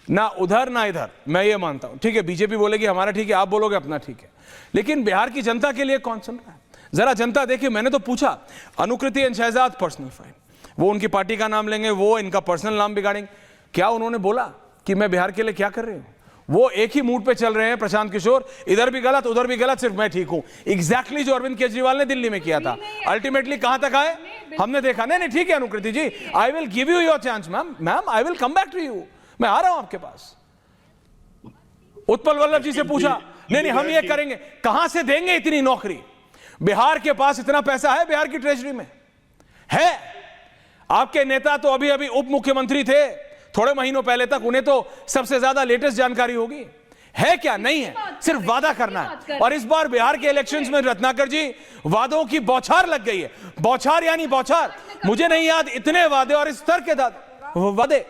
ना उधर ना इधर, मैं ये मानता हूं, ठीक है बीजेपी बोलेगी हमारा ठीक है, आप बोलोगे अपना ठीक है, लेकिन बिहार की जनता के लिए कौन सुन रहा है? जरा जनता देखिए, मैंने तो पूछा अनुकृति एंड शहजाद पर्सनल फाइन, वो उनकी पार्टी का नाम लेंगे, वो इनका पर्सनल नाम बिगाड़ेंगे, क्या उन्होंने बोला कि मैं बिहार के लिए क्या कर रही हूं? वो एक ही मूड पे चल रहे हैं प्रशांत किशोर, इधर भी गलत उधर भी गलत, सिर्फ मैं ठीक हूं। एग्जैक्टली जो अरविंद केजरीवाल ने दिल्ली में किया था, अल्टीमेटली कहां तक आए हमने देखा। नहीं ठीक है Anukriti ji, I will give you your chance ma'am, I will come back to you, मैं आ रहा हूं आपके पास। उत्पल वल्लभ जी से पूछा, नहीं हम ये करेंगे, कहां से देंगे इतनी नौकरी? बिहार के पास इतना पैसा है, बिहार की ट्रेजरी में है। आपके नेता तो अभी अभी उप मुख्यमंत्री थे, थोड़े महीनों पहले तक, उन्हें तो सबसे ज्यादा लेटेस्ट जानकारी होगी। है क्या? नहीं है, सिर्फ वादा करना है। और इस बार बिहार के इलेक्शंस में रत्नाकर जी वादों की बौछार लग गई है। बौछार यानी बौछार, मुझे नहीं याद इतने वादे और इस स्तर के वादे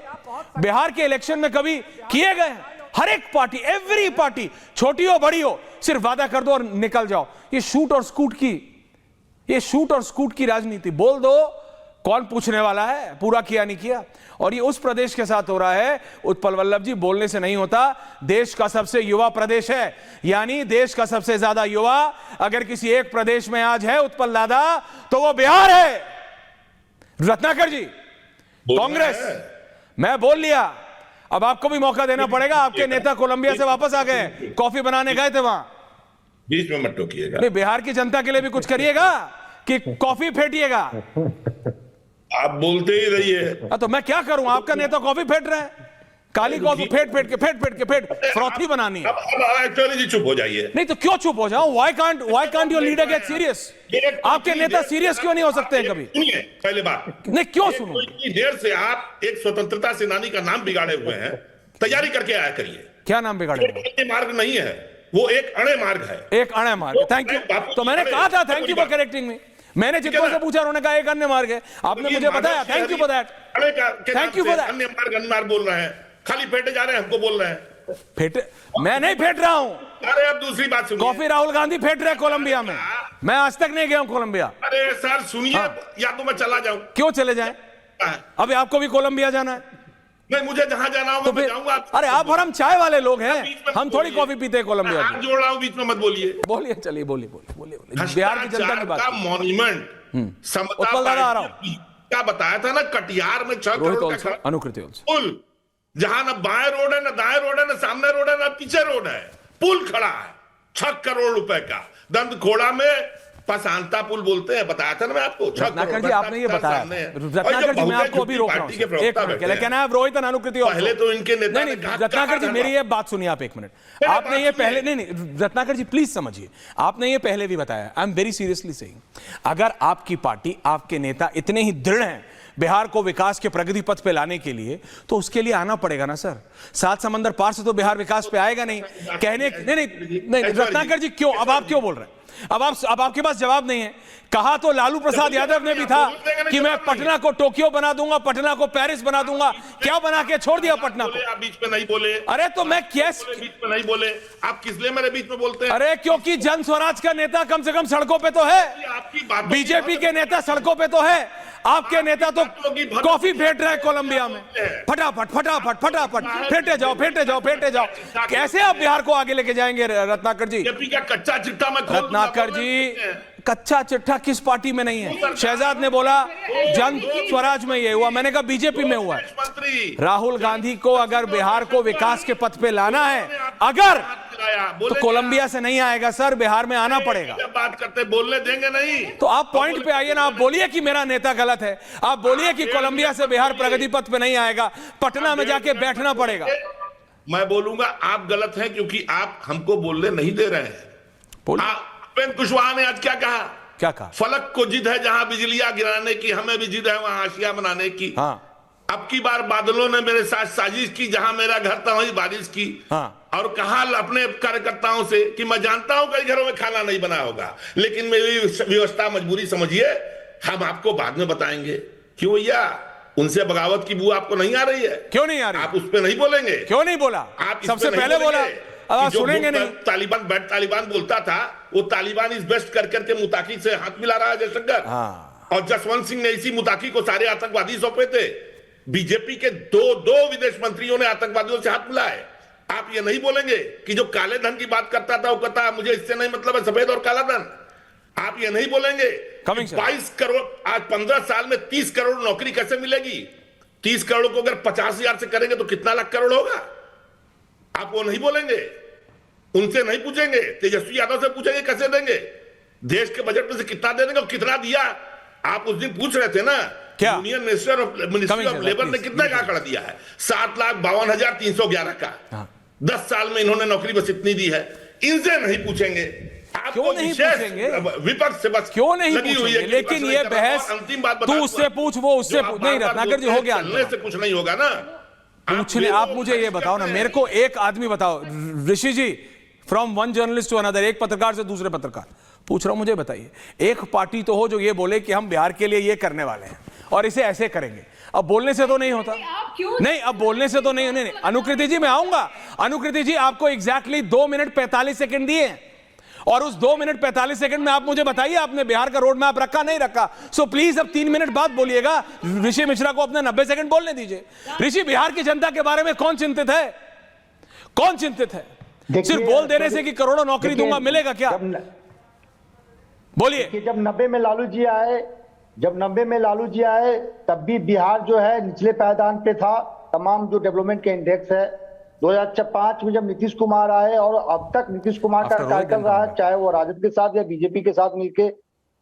बिहार के इलेक्शन में कभी किए गए हैं। हर एक पार्टी, एवरी पार्टी, छोटी हो बड़ी हो, सिर्फ वादा कर दो और निकल जाओ। ये शूट और स्कूट की राजनीति, बोल दो कौन पूछने वाला है, पूरा किया नहीं किया। और ये उस प्रदेश के साथ हो रहा है। उत्पल वल्लभ जी, बोलने से नहीं होता, देश का सबसे युवा प्रदेश है, यानी देश का सबसे ज्यादा युवा अगर किसी एक प्रदेश में आज है उत्पल दादा, तो वो बिहार है। रत्नाकर जी, कांग्रेस, मैं बोल लिया, अब आपको भी मौका देना पड़ेगा। आपके नेता कोलंबिया से वापस आ गए, कॉफी बनाने गए थे वहां, बीच में मत टोकिएगा। नहीं, बिहार की जनता के लिए भी कुछ करिएगा कि कॉफी फेंटिएगा? आप बोलते ही रहिए। तो मैं क्या करूं? आपका नेता कॉफी फेंट रहा है, काली कॉफी फेंट फ्रॉथी बनानी है। अब एक्चुअली जी चुप हो जाइए। नहीं तो क्यों चुप हो जाऊं? Why can't your leader get serious? आपके नेता सीरियस क्यों नहीं हो सकते हैं कभी? सुनिए, पहले बात, नहीं क्यों सुनो? इतनी देर से आप एक स्वतंत्रता सेनानी का नाम बिगाड़े हुए हैं, तैयारी करके आया करिए। क्या नाम बिगाड़े? ये मार्ग नहीं है, वो एक अड़े मार्ग है, एक अड़े मार्ग। Thank you. तो मैंने कहा था thank you for correcting me. मैंने जितनों से पूछा उन्होंने कहा एक अन्य मार्ग है, आपने मुझे बताया, thank you for that. Thank you for that. अन्य मार्ग अनमार्ग बोल रहे हैं, खाली फेंटे जा रहे हैं, हमको बोल रहे हैं। फेंटे? मैं नहीं फेंट रहा हूं। अरे अब दूसरी बात सुनिए, कॉफी राहुल गांधी फेंट रहे कोलंबिया में, मैं आज तक नहीं गया हूं कोलंबिया। अरे सर सुनिए, या तो मैं चला जाऊं। क्यों चले जाएं? अभी आपको भी कोलंबिया जाना है? नहीं, मुझे जहां जाना हो मैं जाऊंगा। अरे आप और हम चाय वाले लोग हैं, हम थोड़ी कॉफी पीते हैं कोलंबिया में। जोड़ रहा हूं, बीच में मत बोलिए। बोलिए, चलिए बोलिए। बिहार की जनता की बात का मॉन्यूमेंट क्या बताया था ना, कटिहार में 6 करोड़ का अनुकृति पुल, जहां ना बाएं रोड है, ना दाएं रोड है, ना सामने रोड है, ना पीछे रोड है, पुल खड़ा है 6 करोड़ रुपए का। दंतखोड़ा में पसांता पुल बोलते हैं, बताया था ना मैं आपको। रत्नाकर जी, आपने ये बताया। रत्नाकर जी, मैं आपको अभी रोक रहा हूं, एक मिनट, कहना है रोहित अनुकृति। पहले तो इनके नेता नहीं, रत्नाकर जी मेरी ये बात सुनिए आप एक मिनट। आपने ये पहले, नहीं रत्नाकर जी प्लीज समझिए, आपने ये पहले भी बताया। I am very seriously saying, अगर आपकी पार्टी, आपके नेता इतने ही दृढ़ हैं बिहार को विकास के प्रगति पथ पे लाने के लिए, तो उसके लिए आना पड़ेगा ना सर। 7 समंदर पार से तो बिहार विकास पे आएगा नहीं। कहने नहीं रत्नाकर जी, क्यों अब आप क्यों बोल रहे हैं? अब आपके पास जवाब नहीं है। कहा तो लालू प्रसाद यादव ने भी था कि मैं पटना को टोक्यो बना दूंगा, पटना को पेरिस बना दूंगा। क्या बना के छोड़ दिया पटना को? आप बीच में नहीं बोले। अरे तो मैं कैसे बीच में नहीं बोले? आप किस लिए मेरे बीच में बोलते हैं? अरे क्योंकि जन स्वराज का नेता कम से कम सड़कों पे तो है, आपकी बात, बीजेपी के नेता सड़कों पे तो है, आपके नेता तो कॉफी फेंट रहे कोलंबिया में। फटाफट फेंटे जाओ। कैसे आप बिहार को आगे लेके जाएंगे रत्नाकर जी? का कच्चा चिट्ठा में रत्नाकर जी, कच्चा चिट्ठा किस पार्टी में नहीं है? शहजाद ने बोला जन स्वराज में ये हुआ, मैंने कहा बीजेपी में हुआ है। राहुल गांधी को अगर बिहार को विकास के पथ पे लाना है, अगर तो कोलंबिया से नहीं आएगा सर, बिहार में आना पड़ेगा। बात करते बोलने देंगे नहीं। तो आप पॉइंट पे आइए ना, आप बोलिए कि मेरा नेता गलत है, आप बोलिए कि कोलंबिया से बिहार प्रगति पथ पे नहीं आएगा, पटना में जाके बैठना पड़ेगा। मैं बोलूंगा आप गलत हैं, क्योंकि आप हमको बोलने नहीं दे रहे हैं। उपेंद्र कुशवाहा ने आज क्या कहा? क्या कहा? फलक को जिद है जहां बिजलियां गिराने की, हमें भी जिद है वहां हाशिया बनाने की। हाँ। अब की बार बादलों ने मेरे साथ साजिश की, जहां मेरा घर था वहीं बारिश की। हाँ। और कहा अपने कार्यकर्ताओं से कि मैं जानता हूं कई घरों में खाना नहीं बना होगा, लेकिन मेरी व्यवस्था मजबूरी समझिए, हम आपको बाद में बताएंगे। क्यों भैया, उनसे बगावत की बू आपको नहीं आ रही है? क्यों नहीं आ रही? आप उस पर नहीं बोलेंगे? क्यों नहीं बोला? आप सबसे पहले बोला, सुनेंगे नहीं। तालिबान बैठ तालिबान बोलता था, वो तालिबान इस बेस्ट कर करके मुताकी से हाथ मिला रहा है जयशंकर। और जसवंत सिंह ने इसी मुताकी को सारे आतंकवादी सौंपे थे। बीजेपी के दो विदेश मंत्रियों ने आतंकवादियों से हाथ मिलाए। आप ये नहीं बोलेंगे कि जो काले धन की बात करता था वो कहता मुझे इससे नहीं मतलब है, सफेद और काला धन। आप ये नहीं बोलेंगे 22 करोड़, आज 15 साल में 30 करोड़ नौकरी कैसे मिलेगी? 30 करोड़ को अगर 50,000 से करेंगे तो कितना लाख करोड़ होगा? आप वो नहीं बोलेंगे, उनसे नहीं पूछेंगे, तेजस्वी यादव से पूछेंगे कैसे देंगे? देश के बजट में से कितना दे देंगे और कितना दिया? आप उस दिन पूछ रहे थे ना, क्या यूनियन मिनिस्ट्री ऑफ लेबर ने कितना का आंकड़ा दिया है? 7,52,311 का। 10 साल में इन्होंने नौकरी बस इतनी दी है। इनसे नहीं पूछेंगे। क्यों नहीं पूछेंगे? विपक्ष से बस क्यों नहीं लगी हुई है पूछेंगे? लेकिन ये बहस, अंतिम बात तू उससे पूछ, वो उससे पूछ। नहीं रत्नाकर जी, हो गया, चलने से कुछ नहीं होगा ना। पूछने, आप मुझे ये बताओ ना, मेरे को एक आदमी बताओ, Rishi ji, from one journalist to another, एक पत्रकार से दूसरे पत्रकार पूछ रहा हूं, मुझे बताइए, एक पार्टी तो हो जो ये बोले कि हम बिहार के लिए ये करने वाले हैं और इसे ऐसे करेंगे। अब बोलने से तो नहीं होता, नहीं, अब बोलने से तो नहीं। अनुकृति जी, मैं आऊंगा। अनुकृति जी, आपको एग्जैक्टली 2 मिनट 45 सेकंड दिए हैं और उस 2 मिनट 45 सेकंड में आप मुझे बताइए आपने बिहार का रोड मैप रखा नहीं रखा। सो प्लीज अब 3 मिनट बाद बोलिएगा। ऋषि मिश्रा को अपने 90 सेकंड बोलने दीजिए। ऋषि, बिहार की जनता के बारे में कौन चिंतित है? कौन चिंतित है? सिर्फ बोल देने से कि करोड़ों नौकरी दूंगा, मिलेगा क्या? बोलिए। जब 90 में लालू जी आए तब भी बिहार जो है निचले पायदान पे था। तमाम जो डेवलपमेंट के इंडेक्स है, 2005 में जब नीतीश कुमार आए और अब तक नीतीश कुमार का कार्यकाल रहा है, चाहे वो राजद के साथ या बीजेपी के साथ मिलके,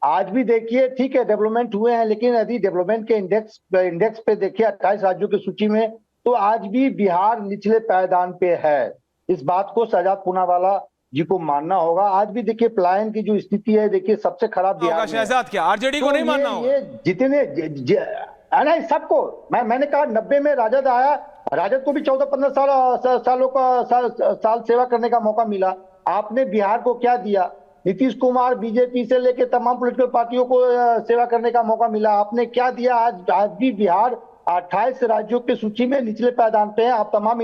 आज भी देखिए ठीक है डेवलपमेंट हुए हैं, लेकिन यदि डेवलपमेंट के इंडेक्स पे देखिए 28 राज्यों की सूची में, तो आज भी बिहार निचले पायदान पे है। इस बात को शहजाद पूनावाला जी को मानना होगा। आज भी देखिए पलायन की जो स्थिति है, देखिए सबसे खराब बिहार में। शहजाद क्या आरजेडी को नहीं मानना होगा? ये जितने नहीं, सबको मैंने कहा 90 में राजद आया, राजद को भी 14-15 साल सेवा करने का मौका मिला। आपने बिहार को क्या दिया? नीतीश कुमार, बीजेपी से लेकर तमाम पॉलिटिकल पार्टियों को सेवा करने का मौका मिला। आपने क्या दिया? आज भी बिहार 28 राज्यों की सूची में निचले पायदान पे है। आप तमाम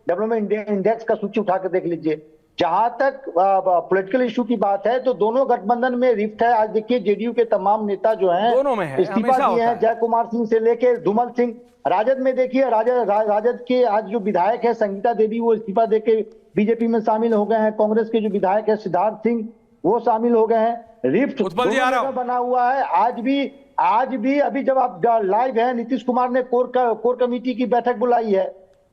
डेवलपमेंट इंडेक्स का सूची उठा कर देख लीजिए। जहां तक पॉलिटिकल इशू की बात है तो दोनों गठबंधन में रिफ्ट है। आज देखिए जेडीयू के तमाम नेता जो हैं इस्तीफा दिए हैं, जय कुमार सिंह से लेकर धूमल सिंह। राजद में देखिए राजद के आज जो विधायक है संगीता देवी, वो इस्तीफा देके बीजेपी में शामिल हो गए हैं। कांग्रेस के जो विधायक है सिद्धार्थ सिंह, वो शामिल हो गए हैं। रिफ्ट बना हुआ है। आज भी अभी जब आप लाइव है, नीतीश कुमार ने कोर कमेटी की बैठक बुलाई है,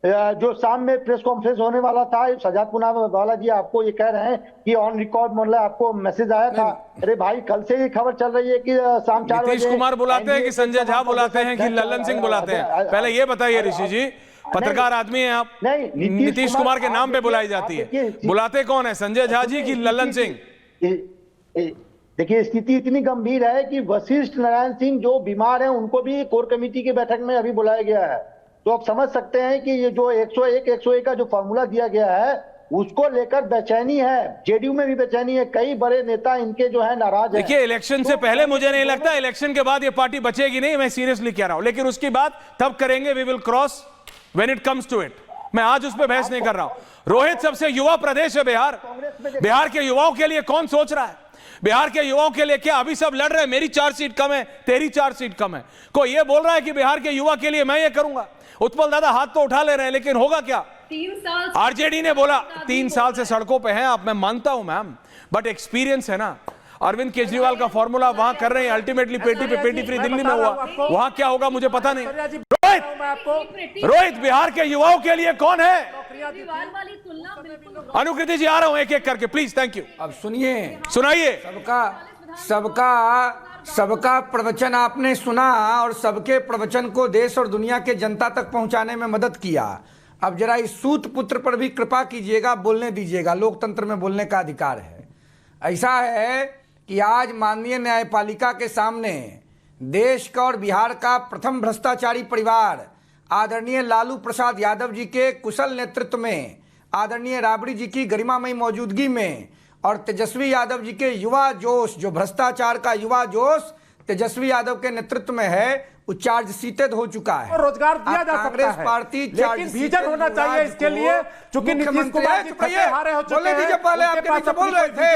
जो शाम में प्रेस कॉन्फ्रेंस होने वाला था। शहजाद पूनावाला जी आपको ये कह रहे हैं कि ऑन रिकॉर्ड मतलब आपको मैसेज आया था। अरे भाई, कल से ही खबर चल रही है कि शाम 4 बजे नीतीश कुमार बुलाते हैं कि संजय झा बुलाते हैं कि लल्लन सिंह बुलाते हैं? पहले ये बताइए ऋषि जी, पत्रकार आदमी हैं आप। नहीं, नीतीश कुमार के नाम पे बुलाई जाती है, बुलाते कौन है, संजय झा जी की लल्लन सिंह? देखिए स्थिति इतनी गंभीर है कि वशिष्ठ नारायण सिंह जो बीमार हैं उनको भी कोर कमेटी की बैठक में अभी बुलाया गया है। तो आप समझ सकते हैं कि ये जो 101 का जो फॉर्मूला दिया गया है उसको लेकर बेचैनी है। जेडीयू में भी बेचैनी है, कई बड़े नेता इनके जो है नाराज हैं। देखिए इलेक्शन से पहले मुझे नहीं लगता, इलेक्शन के बाद ये पार्टी बचेगी नहीं, मैं सीरियसली कह रहा हूं। लेकिन उसकी बात तब करेंगे, we will cross when it comes to it. मैं आज उस पर बहस नहीं कर रहा हूं। रोहित, सबसे युवा प्रदेश है बिहार। बिहार के युवाओं के लिए कौन सोच रहा है? बिहार के युवाओं के लिए क्या अभी सब लड़ रहे हैं, मेरी 4 सीट कम है, तेरी 4 सीट कम है? कोई ये बोल रहा है कि बिहार के युवा के लिए मैं ये करूंगा? उत्पल दादा हाथ तो उठा ले रहे हैं, लेकिन होगा क्या? 3 साल आरजेडी ने बोला 3 साल से सड़कों पे हैं आप, मैं मानता हूं मैम, बट एक्सपीरियंस है ना। अरविंद केजरीवाल का फॉर्मूला वहां कर रहे हैं, अल्टीमेटली पेटी पे पेटी फ्री दिल्ली में हुआ, वहां क्या होगा मुझे पता नहीं। रोहित, बिहार के युवाओं के लिए कौन है? अनुकृति जी, आ रहा हूं एक एक करके, प्लीज, थैंक यू। अब सुनिए, सुनाइए। सबका प्रवचन आपने सुना और सबके प्रवचन को देश और दुनिया के जनता तक पहुंचाने में मदद किया। अब जरा इस सूत पुत्र पर भी कृपा कीजिएगा, बोलने दीजिएगा, लोकतंत्र में बोलने का अधिकार है। ऐसा है कि आज माननीय न्यायपालिका के सामने देश का और बिहार का प्रथम भ्रष्टाचारी परिवार आदरणीय लालू प्रसाद यादव जी के कुशल नेतृत्व में, आदरणीय राबड़ी जी की गरिमामयी मौजूदगी में और तेजस्वी यादव जी के युवा जोश, जो भ्रष्टाचार का युवा जोश तेजस्वी यादव के नेतृत्व में है, वो चार्जशीटेड हो चुका है। रोजगार दिया जा सकता है, पार्टी लेकिन विजन होना चाहिए इसके लिए, चूंकि नीतीश कुमार जी थके हारे हो चुके हैं, पहले आपके पीछे बोल रहे थे,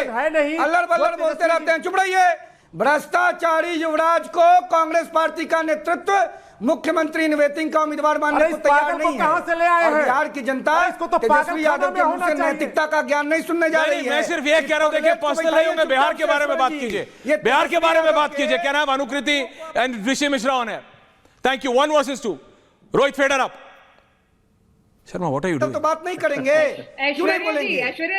अल्लड़ बल्लड़ बोलते रहते हैं, चुप रहिए। भ्रष्टाचारी युवराज को कांग्रेस पार्टी का नेतृत्व मुख्यमंत्री निवेदित का उम्मीदवार मानने को तैयार नहीं है। कहां से ले आए हैं? बिहार की जनता इसको तो तेजस्वी यादव के मुंह से नैतिकता का ज्ञान नहीं सुनने जा रही है। मैं सिर्फ ये कह रहा हूं, देखिए पर्सनल नहीं होंगे, बिहार के बारे में बात कीजिए, बिहार के बारे में बात कीजिए। क्या नाम? अनुकृति एंड ऋषि मिश्रा ऑन है। Thank you. 1 वर्सेस 2। रोहित फेडर अप। Sharma, what are you doing? तो बात नहीं करेंगे, क्यों नहीं बोलेंगे?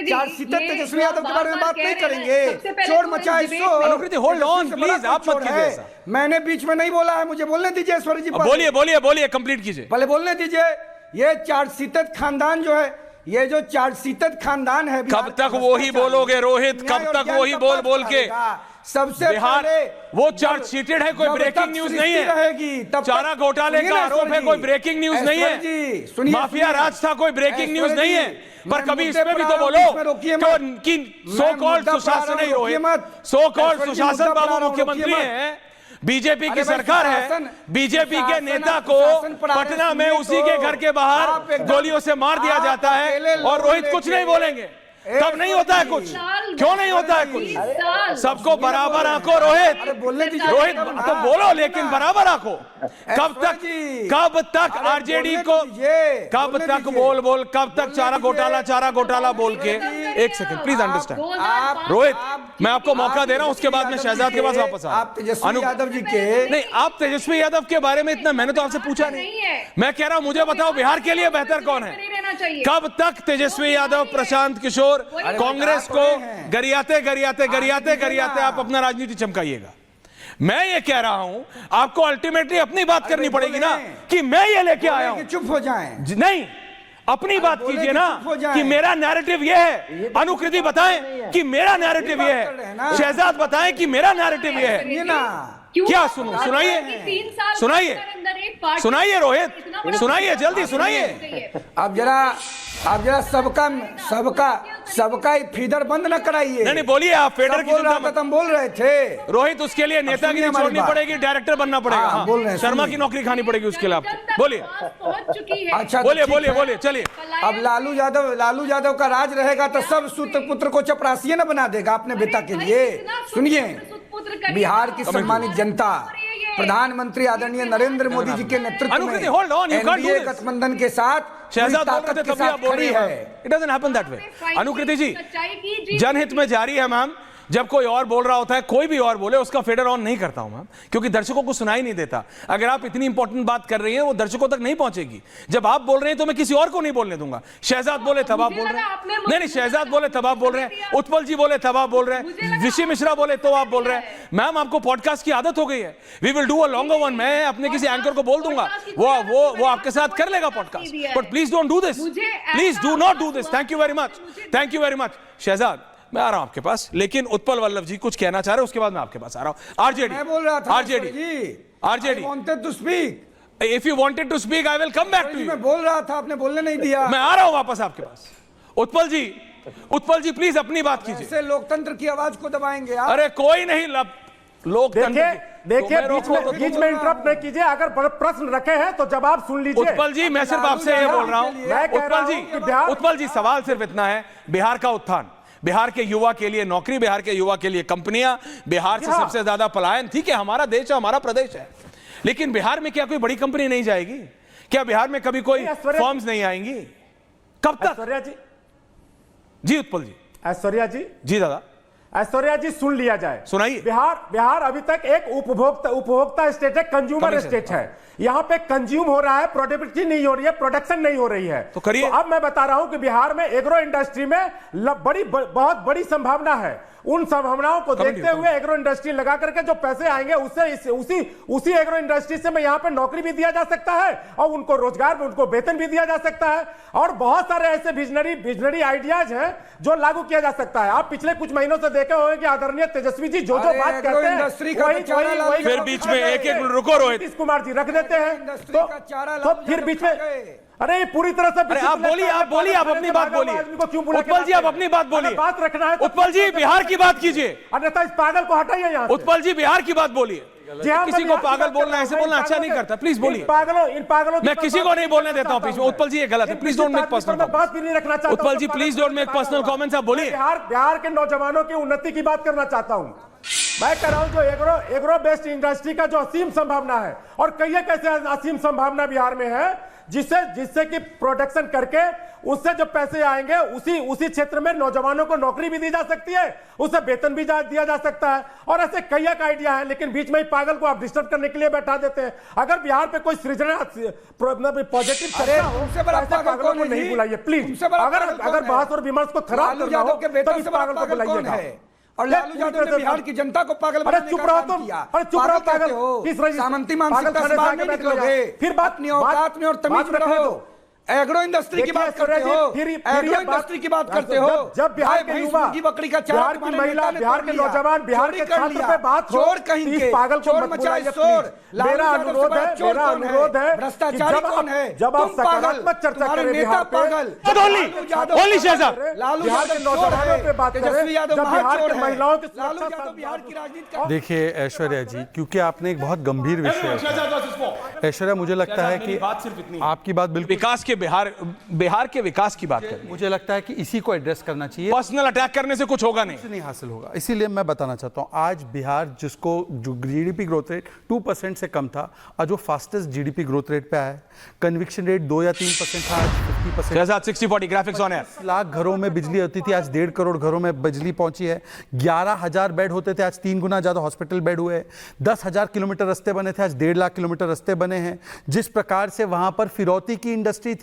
चार्जशीटेड तेजस्वी यादव के बारे में बात नहीं करेंगे। चोर मचाए शोर। अनुकृति होल्ड ऑन प्लीज, आप मत कीजिए ऐसा। मैंने बीच में नहीं बोला है, मुझे बोलने दीजिए ऐश्वर्या जी। बोलिए बोलिए बोलिए, कंप्लीट कीजिए। पहले बोलने दीजिए। ये चार्जशीटेड खानदान जो है, ये जो चार्जशीटेड खानदान है, कब तक वो ही बोलोगे रोहित? कब तक वो ही बोल बोल के? सबसे बिहार वो चार्जशीटेड है, कोई ब्रेकिंग न्यूज नहीं है। चारा घोटाले का आरोप है, कोई ब्रेकिंग न्यूज नहीं है। माफिया राज था, कोई ब्रेकिंग न्यूज नहीं है। पर कभी इसमें भी तो बोलो कि सो कॉल्ड सुशासन नहीं, रोहित सो कॉल्ड सुशासन बाबू मुख्यमंत्री है, बीजेपी की सरकार है, बीजेपी के नेता को पटना में उसी के घर के बाहर गोलियों से मार दिया जाता है और रोहित कुछ नहीं बोलेंगे। तब नहीं होता है कुछ? क्यों नहीं होता है कुछ? सबको बराबर आंको रोहित। रोहित तो बोलो, लेकिन बराबर आंको। कब तक आरजेडी को, कब तक बोल बोल, कब तक चारा घोटाला बोल के? एक सेकंड प्लीज अंडरस्टैंड रोहित, मैं आपको मौका दे रहा हूं, उसके बाद मैं शहजाद के पास वापस आप तेजस्वी यादव जी के नहीं, आप तेजस्वी यादव के बारे में इतना मैंने तो आपसे पूछा नहीं। मैं कह रहा हूं मुझे बताओ बिहार के लिए बेहतर कौन है? कब तक तेजस्वी यादव, प्रशांत किशोर कांग्रेस को गरियाते आप अपना राजनीति चमकाइएगा? मैं ये कह रहा हूं आपको अल्टीमेटली अपनी बात करनी पड़ेगी ना, कि मैं ये लेके आया हूं। चुप हो जाएं। नहीं, अपनी बात कीजिए ना कि मेरा नैरेटिव ये है। अनुकृति बताएं कि मेरा नैरेटिव ये है। शहजाद बताएं कि मेरा नैरेटिव ये है। क्या सुनाइए रोहित, सुनाइए, जल्दी सुनाइए। अब जरा सबका फीडर बंद न कराइए। नहीं बोलिए, आप फेडर की तुम बोल रहे थे रोहित, उसके लिए नेतागिरी छोड़नी पड़ेगी, डायरेक्टर बनना पड़ेगा। हाँ, बोल रहे शर्मा की नौकरी खानी पड़ेगी उसके लिए आपको। बोलिए। अच्छा बोलिए चलिए। अब लालू यादव का राज रहेगा तो सब पुत्र को चपरासी न बना देगा अपने बेटा के लिए। सुनिए, बिहार की सम्मानित जनता, प्रधानमंत्री आदरणीय नरेंद्र मोदी जी के नेतृत्व में एनडीए गठबंधन के साथ ताकत के साथ खड़ी है। It doesn't happen that way. Anukriti ji, जनहित में जारी है मैम। जब कोई और बोल रहा होता है, कोई भी और बोले, उसका फेडर ऑन नहीं करता हूं मैम, क्योंकि दर्शकों को सुनाई नहीं देता। अगर आप इतनी इंपॉर्टेंट बात कर रही हैं, वो दर्शकों तक नहीं पहुंचेगी। जब आप बोल रहे हैं तो मैं किसी और को नहीं बोलने दूंगा। शहजाद बोले तब आप बोल रहे हैं, नहीं शहजाद बोले तब आप बोल रहे हैं, उत्पल जी बोले तब आप बोल रहे हैं, ऋषि मिश्रा बोले तो आप बोल रहे हैं। मैम, आपको पॉडकास्ट की आदत हो गई है। We will do a longer one. मैं अपने किसी एंकर को बोल दूंगा, वो आपके साथ कर लेगा podcast. But please don't do this, please do not do this. Thank you very much. Shehzad, मैं आ रहा हूं आपके पास, लेकिन उत्पल वल्लभ जी कुछ कहना चाह रहे हैं, उसके बाद मैं आपके पास आ रहा हूं। आरजेडी, मैं बोल रहा था RJD wanted to speak. If you wanted to speak, I will come back to you. मैं बोल रहा था, आपने बोलने नहीं दिया। मैं आ रहा हूं वापस आपके पास। उत्पल जी प्लीज अपनी बात कीजिए। ऐसे लोकतंत्र की आवाज को दबाएंगे आप? अरे कोई नहीं, देखिए बीच में इंटरप्ट नहीं कीजिए। अगर प्रश्न रखे हैं तो जवाब सुन लीजिए। उत्पल जी, मैं सिर्फ आपसे ये बोल रहा हूं। उत्पल जी, सवाल सिर्फ इतना है, बिहार का उत्थान, बिहार के युवा के लिए नौकरी, बिहार के युवा के लिए कंपनियां, बिहार से सबसे ज्यादा पलायन। ठीक है, हमारा देश है, हमारा प्रदेश है, लेकिन बिहार में क्या कोई बड़ी कंपनी नहीं जाएगी? क्या बिहार में कभी कोई फर्म्स नहीं आएंगी? कब तक? ऐश्वर्या जी उत्पल जी। ऐश्वर्या जी दादा। ऐश्वर्या जी, सुन लिया जाए, सुनाइए। बिहार अभी तक एक उपभोक्ता स्टेट है, कंज्यूमर स्टेट है। यहाँ पे कंज्यूम हो रहा है, प्रोडक्टिविटी नहीं हो रही है, प्रोडक्शन नहीं हो रही है। तो करिए। अब मैं बता रहा हूं कि बिहार में एग्रो इंडस्ट्री में बहुत बड़ी संभावना है। उन संभावनाओं को देखते हुए एग्रो इंडस्ट्री लगा करके जो पैसे आएंगे, उससे उसी एग्रो इंडस्ट्री से मैं यहाँ पे नौकरी भी दिया जा सकता है और उनको रोजगार, उनको वेतन भी दिया जा सकता है। और बहुत सारे ऐसे विजनरी आइडियाज हैं जो लागू किया जा सकता है। आप पिछले कुछ महीनों से देखे होंगे कि आदरणीय तेजस्वी जी जो बात कहते हैं फिर बीच में एक रुको रोहित, नीतीश कुमार जी रख देते हैं, तो फिर बीच में अरे पूरी तरह से अरे आप बोलिए आप अपनी बात बोलिए। उत्पल जी आप अपनी बात बोलिए। बात रखना है उत्पल जी बिहार की बात कीजिए, अन्यथा इस पागल को हटाइए यहाँ से। उत्पल जी बिहार की बात बोलिए। किसी को पागल बोलना ऐसे बोलना अच्छा नहीं करता, प्लीज बोलिए। इन पागलों मैं किसी को नहीं बोलने देता हूँ बीच में। उत्पल जी ये गलत है, प्लीज डोंट मेक पर्सनल बात भी नहीं रखना चाहता। Utpal ji please don't make personal comments, आप बोलिए। बिहार के नौजवानों की उन्नति की बात करना चाहता हूँ। मैं कह रहा हूं जो एग्रो बेस्ड इंडस्ट्री का जो असीम संभावना है, और कई कैसे असीम संभावना बिहार में है, जिससे कि प्रोडक्शन करके उससे जो पैसे आएंगे उसी क्षेत्र में नौजवानों को नौकरी भी दी जा सकती है, उसे वेतन भी दिया जा सकता है, और ऐसे कई एक आइडिया है। लेकिन बीच में ही पागल को आप डिस्टर्ब करने के लिए बैठा देते हैं। अगर बिहार पे कोई सृजना पॉजिटिव चर्चा हो, ऐसे पागलों को नहीं बुलाइए प्लीज। अगर बहस और विमर्श को खराब करना हो तो इस पागल को बुलाइएगा। और लालू यादव ने बिहार की जनता को पागल बनाने का काम किया। अरे चुप रहो पागल, सामंती मानसिकता से बाहर नहीं निकलोगे। फिर बात अपनी औकात में और तमीज में रहो। एग्रो इंडस्ट्री की बात करते हो, एग्रो इंडस्ट्री की बात करते हो। जब बिहार के युवा, बकरी का बिहार की महिला, बिहार के नौजवान, बिहार के छात्र पे बात हो, इस पागल को मत बुलाइए प्लीज। मेरा अनुरोध है भ्रष्टाचारी कौन है, जब आप सकारात्मक चर्चा करें बिहार पे, ओनली शहजाद बिहार के नौजवानों पे बात करें, जब बिहार के महिलाओं के बिहार की राजनीति। देखिए ऐश्वर्या जी, क्योंकि आपने एक बहुत गंभीर विषय उठाया। ऐश्वर्या मुझे लगता है कि आपकी बात बिल्कुल विकास के बिहार के विकास की बात करें। मुझे लगता है कि इसी को एड्रेस करना चाहिए। पर्सनल अटैक करने से कुछ होगा नहीं हासिल होगा। इसीलिए मैं बताना चाहता हूं, आज बिहार जिसको जो जीडीपी ग्रोथ रेट 2% से कम था, आज वो फास्टेस्ट जीडीपी ग्रोथ रेट पे आया है। कन्विक्शन रेट 2 या 3% था, आज 50%। 60-40 ग्राफिक्स ऑन है। लाख घरों में बिजली होती थी, आज 1.5 करोड़ घरों में बिजली पहुंची है। 11,000 बेड होते थे, आज 3 गुना ज्यादा हॉस्पिटल बेड हुए। 10,000 किलोमीटर रास्ते बने थे, आज 1.5 लाख किलोमीटर रास्ते बने हैं। जिस प्रकार से वहां पर फिरौती की इंडस्ट्री थी,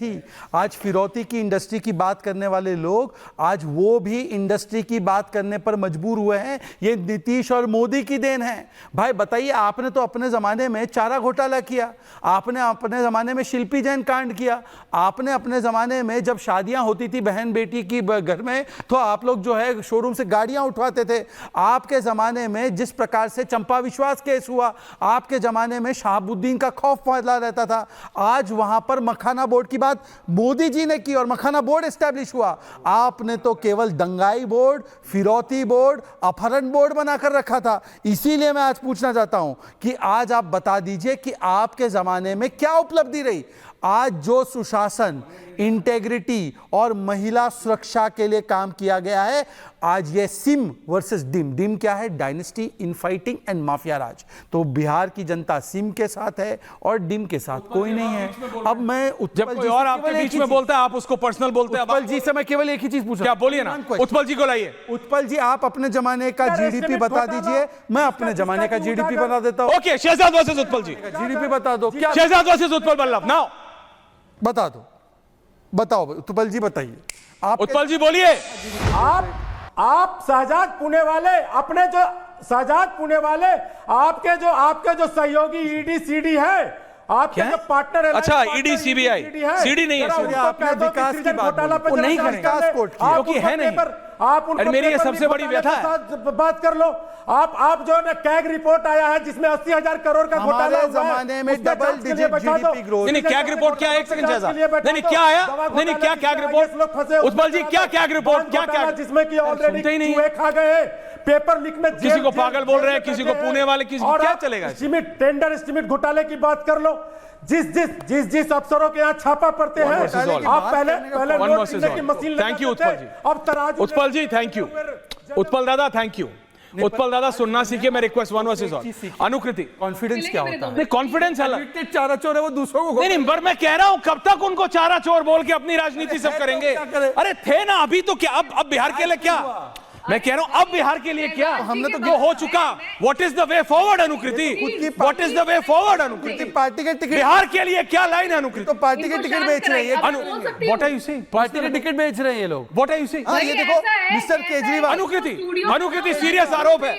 आज फिरौती की इंडस्ट्री की बात करने वाले लोग आज वो भी इंडस्ट्री की बात करने पर मजबूर हुए हैं। ये नीतीश और मोदी की देन है। भाई बताइए, आपने तो अपने जमाने में चारा घोटाला किया, आपने अपने जमाने में शिल्पी जैन कांड किया, आपने अपने जमाने में जब शादियां होती थी बहन बेटी की घर में, तो आप लोग जो है शोरूम से गाड़ियां उठवाते थे। आपके जमाने में जिस प्रकार से चंपा विश्वास केस हुआ, आपके जमाने में शहाबुद्दीन का खौफ फैला रहता था। आज वहां पर मखाना बोर्ड की बात मोदी जी ने की और मखाना बोर्ड एस्टैब्लिश हुआ। आपने तो केवल दंगाई बोर्ड, फिरौती बोर्ड, अपहरण बोर्ड बनाकर रखा था। इसीलिए मैं आज पूछना चाहता हूं कि आज आप बता दीजिए कि आपके जमाने में क्या उपलब्धि रही। आज जो सुशासन, इंटेग्रिटी और महिला सुरक्षा के लिए काम किया गया है, आज ये सिम वर्सेस डिम। डिम क्या है? डायनेस्टी, इनफाइटिंग एंड माफिया राज। तो बिहार की जनता सिम के साथ है और डिम के साथ कोई नहीं है। अब मैं जब कोई और आपके बीच में बोलता है, आप उसको पर्सनल बोलते हैं। उत्पल जी से मैं केवल एक ही चीज पूछ रहा हूं। क्या बोलिए ना, उत्पल जी को लाइए। उत्पल जी, आप अपने जमाने का जीडीपी बता दीजिए, मैं अपने जमाने का जीडीपी बता देता हूं। ओके, शहजाद वर्सेस उत्पल जी, जीडीपी बता दो। क्या शहजाद वर्सेस उत्पल बल्लभ? नाउ बता दो, बताओ उत्पल जी, बताइए आप। उत्पल जी बोलिए। आप शहजाद पुणे वाले, अपने जो शहजाद पुणे वाले, आपके जो सहयोगी ईडी सीडी है, आपके जो पार्टनर है। अच्छा, ईडी सीबीआई सीडी नहीं है, आपने विकास की बात वो नहीं करेंगे क्योंकि है नहीं। आप उनको मेरी ये सबसे बड़ी व्यथा है। बात कर लो। आप जो ना कैग रिपोर्ट आया है जिसमें 80,000 करोड़ का घोटाला हुआ है, जमाने में डबल डिजिट जीडीपी ग्रोथ। नहीं, कैग रिपोर्ट क्या? एक सेकंड शहजाद, नहीं क्या आया? नहीं क्या कैग रिपोर्ट? उत्पल जी क्या कैग रिपोर्ट? क्या क्या? जिसमें कि ऑलरेडी चूहे खा गए, पेपर लीक में किसी को पागल बोल रहे हैं, किसी को पुणे वाले, किसी को क्या चलेगा? टेंडर एस्टिमेट घोटाले की बात कर लो। जिस अफसरों के यहाँ छापा पड़ते हैं, आप पहले नोट करने की मशीन लगा थैंक यू उत्पल जी। अब तराजू। उत्पल जी थैंक यू। उत्पल दादा थैंक यू। उत्पल दादा सुनना सीखिए। मैं रिक्वेस्ट वन वर्सेस ऑल। अनुकृति, कॉन्फिडेंस क्या होता है? नहीं, कॉन्फिडेंस अलग। चारा चोर है वो दूसरों को। नहीं, पर मैं कह रहा हूं, कब तक उनको चारा चोर बोल के अपनी राजनीति सब करेंगे? अरे थे ना अभी, तो क्या अब बिहार के लिए क्या? मैं कह रहा हूं अब बिहार के लिए क्या? हमने तो वो हो चुका। What is the way forward Anukriti? What is the way forward Anukriti? Party के टिकट बिहार के लिए क्या लाइन है अनुकृति? तो पार्टी के टिकट बेच रहे हैं। What are you saying? Party के टिकट बेच रहे हैं ये लोग। What are you saying? ये देखो मिस्टर केजरीवाल। अनुकृति सीरियस आरोप है।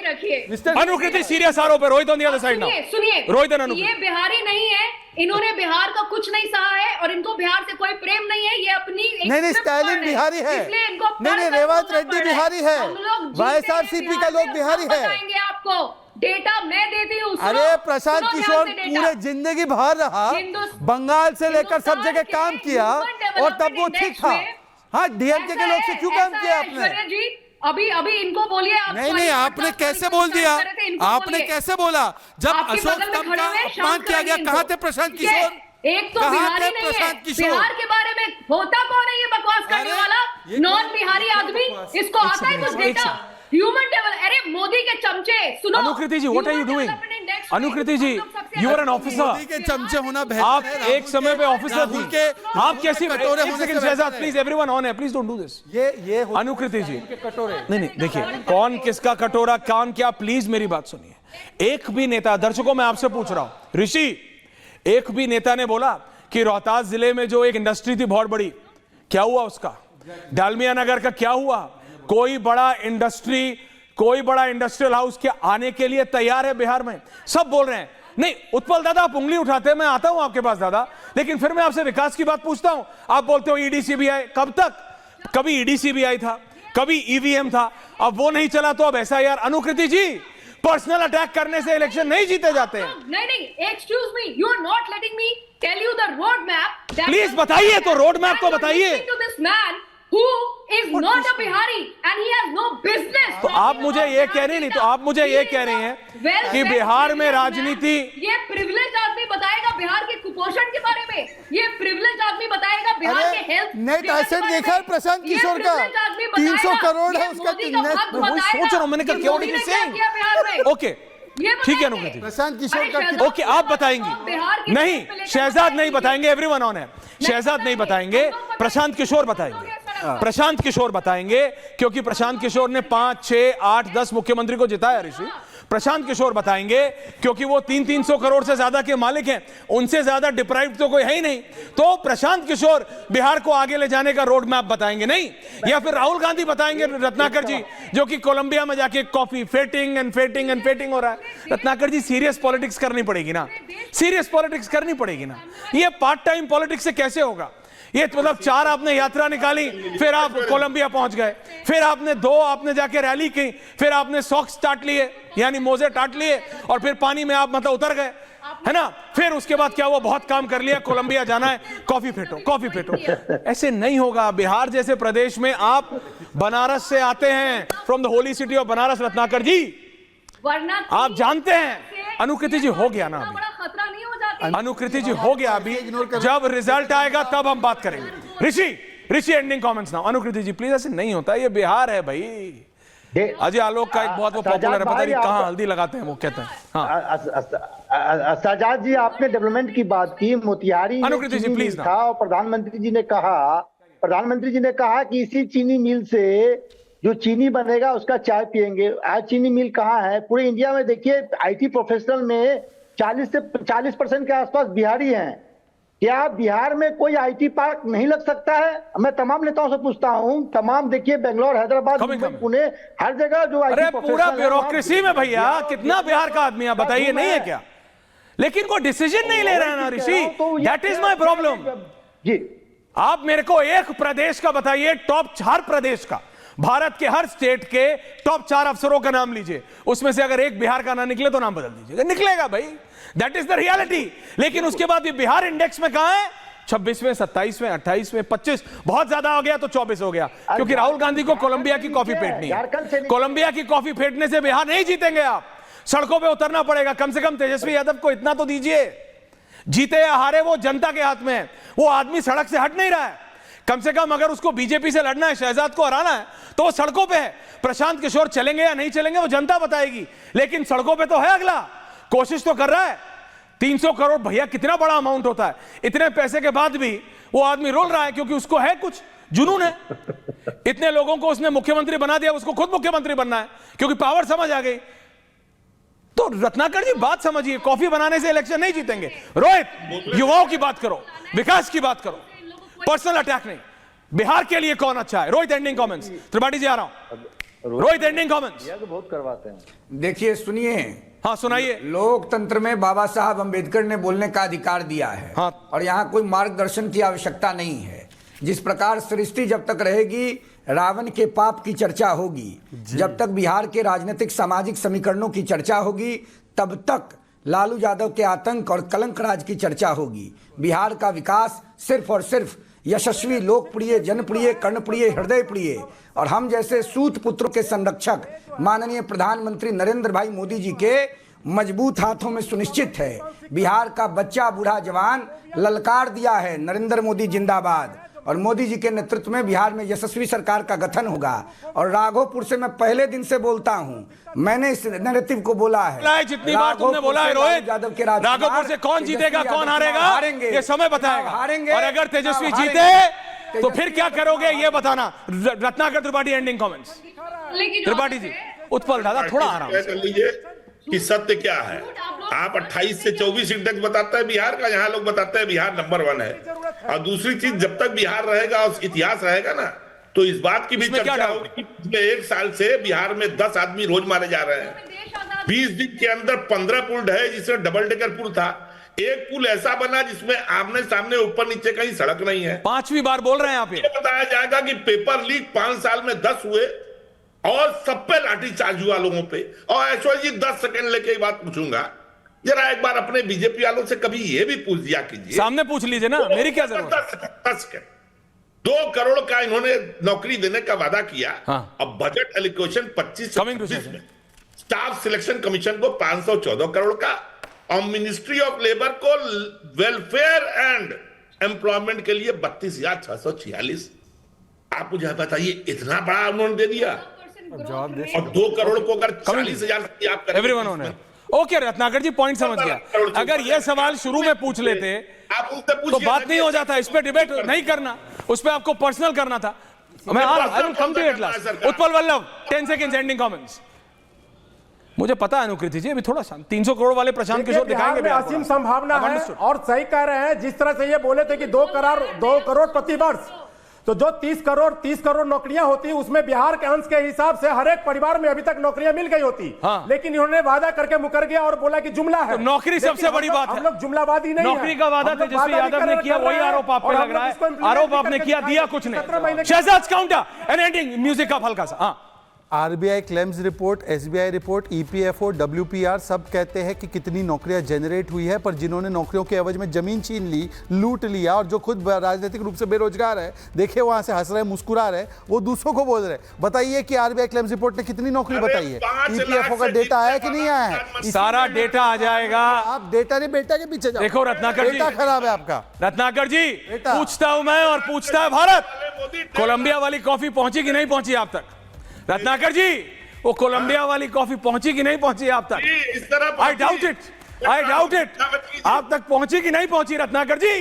अनुकृति सीरियस आरोप है। Rohit on the other side now. सुनिए, रोहित अनुकृति, ये बिहारी नहीं है, इन्होंने बिहार का कुछ नहीं सहा है और इनको बिहार से कोई प्रेम नहीं है। ये अपनी नहीं, स्टालिन बिहारी है। इसलिए इनको नहीं, रेवंत रेड्डी बिहारी है। हम लोग YSRCP का लोग बिहारी है। बताएंगे आपको, डेटा मैं देती हूँ। अरे प्रशांत किशोर पूरे जिंदगी बाहर रहा, बंगाल से लेकर सब जगह काम किया और तब वो ठीक था। हाँ, डीएमके के लोग से क्यों काम किया आपने? जी अभी इनको बोलिए। नहीं, आपने कैसे बोल दिया? आपने कैसे बोला? जब अशोक स्तंभ का अपमान किया गया, कहाँ थे प्रशांत किशोर? एक तो बिहारी नहीं है, बिहार के बारे में होता कौन है ये बकवास करने वाला? नॉन बिहारी आदमी, इसको आता है कुछ डेटा? ह्यूमन डेवलप, अरे मोदी के चमचे, सुनो। Anukriti ji, what are you doing? Anukriti ji, you are an officer. Modi के चमचे होना बेहतर आप है। एक समय पे ऑफिसर थे, आप कैसी कटोरे होने से शहजाद, प्लीज एवरीवन ऑन है, प्लीज डोंट डू दिस। ये अनुकृति जी, नहीं देखिए, कौन किसका कटोरा, कौन क्या, प्लीज मेरी बात सुनिए। एक भी नेता, दर्शकों मैं आपसे पूछ रहा हूं, ऋषि, एक भी नेता ने बोला कि रोहतास जिले में जो एक इंडस्ट्री थी बहुत बड़ी, क्या हुआ उसका? डालमिया नगर का क्या हुआ? कोई बड़ा इंडस्ट्रियल हाउस के आने के लिए तैयार है बिहार में? सब बोल रहे हैं। नहीं उत्पल दादा, आप उंगली उठाते हैं, मैं आता हूं आपके पास दादा, लेकिन फिर मैं आपसे विकास की बात पूछता हूं, आप बोलते हो ईडी सीबीआई। कब तक? कभी ईडी सीबीआई था, कभी ईवीएम था, अब वो नहीं चला तो अब ऐसा। यार अनुकृति जी, पर्सनल अटैक करने से इलेक्शन नहीं जीते जाते हैं। नहीं, excuse me, you are not letting me tell you the road map. Please बताइए, तो रोड मैप तो बताइए। Who is not a Bihari and he has no business। तो आप मुझे ये कह रही नहीं, तो आप मुझे ये कह रही हैं कि बिहार में राजनीति, ये प्रिविलेज आदमी बताएगा बिहार के कुपोषण के बारे में, ये प्रिविलेज आदमी बताएगा बिहार के हेल्थ नेट एसेट देखा है प्रशांत किशोर का? 300 करोड़ है उसका। मैं सोच रहा हूं, मैंने कहा क्या? ओके ठीक है अनुकृति, प्रशांत किशोर का ओके आप बताएंगी? नहीं, शहजाद नहीं बताएंगे, एवरीवन ऑन है। शहजाद नहीं बताएंगे, प्रशांत किशोर बताएंगे। प्रशांत किशोर बताएंगे, क्योंकि प्रशांत किशोर ने 5, 6, 8, 10 मुख्यमंत्री को जिताया ऋषि। प्रशांत किशोर बताएंगे, क्योंकि वो 300 करोड़ से ज्यादा के मालिक हैं, उनसे ज्यादा डिप्राइव्ड तो कोई है ही नहीं। तो प्रशांत किशोर बिहार को आगे ले जाने का रोड मैप बताएंगे, नहीं? या फिर राहुल गांधी बताएंगे, रत्नाकर जी, जो कि कोलंबिया में जाके कॉफी फेटिंग हो रहा है। रत्नाकर जी, सीरियस पॉलिटिक्स करनी पड़ेगी ना, सीरियस पॉलिटिक्स करनी पड़ेगी ना। ये पार्ट टाइम पॉलिटिक्स से कैसे होगा? ये मतलब 4 आपने यात्रा निकाली, फिर आप कोलंबिया पहुंच गए, फिर आपने 2 आपने जाके रैली की, फिर आपने सॉक्स टाट लिए, यानी मोजे टाट लिए, और फिर पानी में आप मतलब उतर गए, है ना? फिर उसके बाद क्या हुआ? बहुत काम कर लिया, कोलंबिया जाना है, कॉफी फेटो। ऐसे नहीं होगा। बिहार जैसे प्रदेश में आप बनारस से आते हैं, from the holy city of Banaras, Ratnakar ji, आप जानते हैं। अनुकृति जी, हो गया ना अभी, अनुकृति जी हो गया अभी, जब रिजल्ट आएगा तब हम बात करेंगे। Rishi ending comments now. Anukriti ji please, ऐसे नहीं होता, ये बिहार है भाई। अजय आलोक का एक बहुत पॉपुलर है, पता नहीं कहां हल्दी लगाते हैं वो, कहते हैं। हाँ सजाद जी, आपने डेवलपमेंट की बात की, मोतिहारी अनुकृति जी प्लीज था, और प्रधानमंत्री जी ने कहा कि इसी चीनी मिल से जो चीनी बनेगा उसका चाय पियेंगे। आज चीनी मिल कहाँ है? पूरे इंडिया में देखिए, आईटी प्रोफेशनल में 40% के आसपास बिहारी हैं। क्या बिहार में कोई आईटी पार्क नहीं लग सकता है? मैं तमाम नेताओं से पूछता हूं, तमाम देखिए, बेंगलोर, हैदराबाद, मुंबई, पुणे, हर जगह जो अरे पूरा ब्यूरोक्रेसी में भैया कितना बिहार का आदमी है बताइए, नहीं है क्या? लेकिन कोई डिसीजन नहीं ले रहा है ना ऋषि, दैट इज माय प्रॉब्लम। जी, आप मेरे को एक प्रदेश का बताइए, टॉप 4 प्रदेश का, भारत के हर स्टेट के टॉप 4 अफसरों का नाम लीजिए, उसमें से अगर एक बिहार का ना निकले तो नाम बदल दीजिएगा। निकलेगा भाई, दैट इज द रियलिटी। लेकिन उसके बाद भी बिहार इंडेक्स में कहां है? 26वें, 27वें, 28वें, 25, बहुत ज्यादा हो गया तो 24 हो गया, क्योंकि राहुल गांधी को कोलंबिया की कॉफी फेंटनी है। कोलंबिया की कॉफी फेंटने से बिहार नहीं जीतेंगे आप, सड़कों पे उतरना पड़ेगा। कम से कम तेजस्वी यादव को इतना तो दीजिए, जीते या हारे वो जनता के हाथ में है, वो आदमी सड़क से हट नहीं रहा है। कम से कम अगर उसको बीजेपी से लड़ना है, शहजाद को हराना है, तो वो सड़कों पे है। प्रशांत किशोर चलेंगे या नहीं चलेंगे वो जनता बताएगी, लेकिन सड़कों पे तो है, अगला कोशिश तो कर रहा है। 300 करोड़ भैया कितना बड़ा अमाउंट होता है, इतने पैसे के बाद भी वो आदमी रोल रहा है, क्योंकि उसको है कुछ जुनून है। इतने लोगों को उसने मुख्यमंत्री बना दिया, उसको खुद मुख्यमंत्री बनना है, क्योंकि पावर समझ आ गई। तो रत्नाकर जी बात समझिए, कॉफी बनाने से इलेक्शन नहीं जीतेंगे। रोहित, युवाओं की बात करो, विकास की बात करो, पर्सनल अटैक नहीं। बिहार के लिए कौन अच्छा है? Rohit ending comments. त्रिपाठी जी आ रहा हूं, रोहित एंडिंग कमेंट्स। बहुत करवाते हैं। देखिए, सुनिए, हाँ सुनाइए। लोकतंत्र में बाबा साहब अंबेडकर ने बोलने का अधिकार दिया है, हाँ। और यहाँ कोई मार्गदर्शन की आवश्यकता नहीं है। जिस प्रकार सृष्टि जब तक रहेगी रावण के पाप की चर्चा होगी, जब तक बिहार के राजनीतिक सामाजिक समीकरणों की चर्चा होगी, तब तक लालू यादव के आतंक और कलंक राज की चर्चा होगी। बिहार का विकास सिर्फ और सिर्फ यशस्वी, लोकप्रिय, जनप्रिय, कर्णप्रिय, हृदय प्रिय और हम जैसे सूत पुत्रों के संरक्षक माननीय प्रधानमंत्री नरेंद्र भाई मोदी जी के मजबूत हाथों में सुनिश्चित है। बिहार का बच्चा बूढ़ा जवान ललकार दिया है, नरेंद्र मोदी जिंदाबाद। और मोदी जी के नेतृत्व में बिहार में यशस्वी सरकार का गठन होगा। और राघोपुर से मैं पहले दिन से बोलता हूं, मैंने इस नैरेटिव को बोला है। जितनी बार तुमने बोला है रोहित, यादव के राघोपुर से कौन जीतेगा कौन हारेगा ये समय बताएगा। हारेंगे और अगर तेजस्वी जीते तो फिर क्या करोगे ये बताना। Ratnakar Tripathi ending comments. त्रिपाठी जी, उत्पल दादा थोड़ा आराम कर लीजिए कि सत्य क्या है। आप 28 से 24 इंडेक्स बताते हैं बिहार का, यहाँ लोग बताते हैं बिहार नंबर 1 है। और दूसरी चीज, जब तक बिहार रहेगा और इतिहास रहेगा ना, तो इस बात की भी चर्चा होगी कि पिछले 1 साल से बिहार में 10 आदमी रोज मारे जा रहे हैं। 20 दिन के अंदर 15 पुल ढहे, जिसमें डबल डेकर पुल था। एक पुल ऐसा बना जिसमें आमने सामने ऊपर नीचे कहीं सड़क नहीं है। 5वीं बार बोल रहे हैं आप। ये बताया जाएगा कि पेपर लीक 5 साल में 10 हुए और सब पे लाठीचार्ज हुआ लोगों पे। और ऐश्वर्य जी 10 सेकंड लेके बात पूछूंगा, जरा एक बार अपने बीजेपी वालों से कभी ये भी पूछ दिया कीजिए, सामने पूछ लीजिए ना, मेरी क्या जरूरत है। 10 सेकंड 2 करोड़ का इन्होंने नौकरी देने का वादा किया। हाँ। अब बजट एलोकेशन 25 में स्टाफ सिलेक्शन कमीशन को 514 करोड़ का और मिनिस्ट्री ऑफ लेबर को वेलफेयर एंड एम्प्लॉयमेंट के लिए 32,646। आप मुझे बताइए, इतना बड़ा उन्होंने दे दिया। और 2 करोड़ को अगर 40,000 आप करें। ओके रत्नाकर जी, पॉइंट समझ गया। अगर ये सवाल शुरू में पूछ लेते तो बात नहीं हो जाता। इस पे डिबेट नहीं करना, उस पे आपको पर्सनल करना था। मैं I will come to it last. Utpal Vallabh 10 seconds ending comments. मुझे पता है अनुकृति जी, अभी थोड़ा 300 करोड़ वाले प्रशांत किशोर दिखाएंगे। असीम संभावना है और सही कह रहे हैं। जिस तरह से ये बोले थे कि 2 करोड़ प्रति वर्ष, तो जो 30 करोड़ नौकरियां होती, उसमें बिहार के अंश के हिसाब से हर एक परिवार में अभी तक नौकरियां मिल गई होती। हाँ। लेकिन इन्होंने वादा करके मुकर गया और बोला कि जुमला है। तो नौकरी सबसे बड़ी बात है। हम लोग जुमलावादी नहीं है। नौकरी का वादा तेजस्वी यादव ने किया, वही आरोप आप पे लग रहा है। आरोप आपने किया, दिया कुछ नहीं। Shahzad counter and ending music का हल्का सा। हाँ, RBI claims report, SBI report, EPFO, WPR सब कहते हैं कि कितनी नौकरियां जनरेट हुई है, पर जिन्होंने नौकरियों के एवज में जमीन छीन ली, लूट लिया और जो खुद राजनीतिक रूप से बेरोजगार है, देखिए वहां से हंस रहे, मुस्कुरा रहे, वो दूसरों को बोल रहे। बताइए कि आरबीआई क्लेम्स रिपोर्ट ने कितनी नौकरी बताई है? ईपीएफओ का डेटा आया कि नहीं आया है? सारा डेटा आ जाएगा। आप डेटा ने बेटा के पीछे जाओ। देखो रत्नाकर जी, डेटा खराब है आपका। रत्नाकर जी, पूछता हूं मैं और पूछता है भारत, कोलंबिया वाली कॉफी पहुंची कि नहीं पहुंची आप तक? रत्नाकर जी, वो कोलंबिया वाली कॉफी पहुंची कि नहीं पहुंची आप तक? इस तरह आई डाउट इट। आप तक पहुंची कि नहीं पहुंची रत्नाकर जी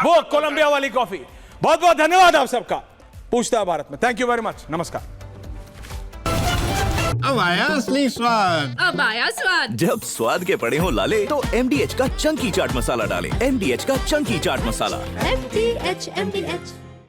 वो कोलंबिया वाली कॉफी? बहुत बहुत धन्यवाद आप सबका। पूछता है भारत में। Thank you very much. नमस्कार। अब आया असली स्वाद। अब आया स्वाद। जब स्वाद के पड़े हो लाले तो MDH का चंकी चाट मसाला डालें। MDH का चंकी चाट मसाला। MDH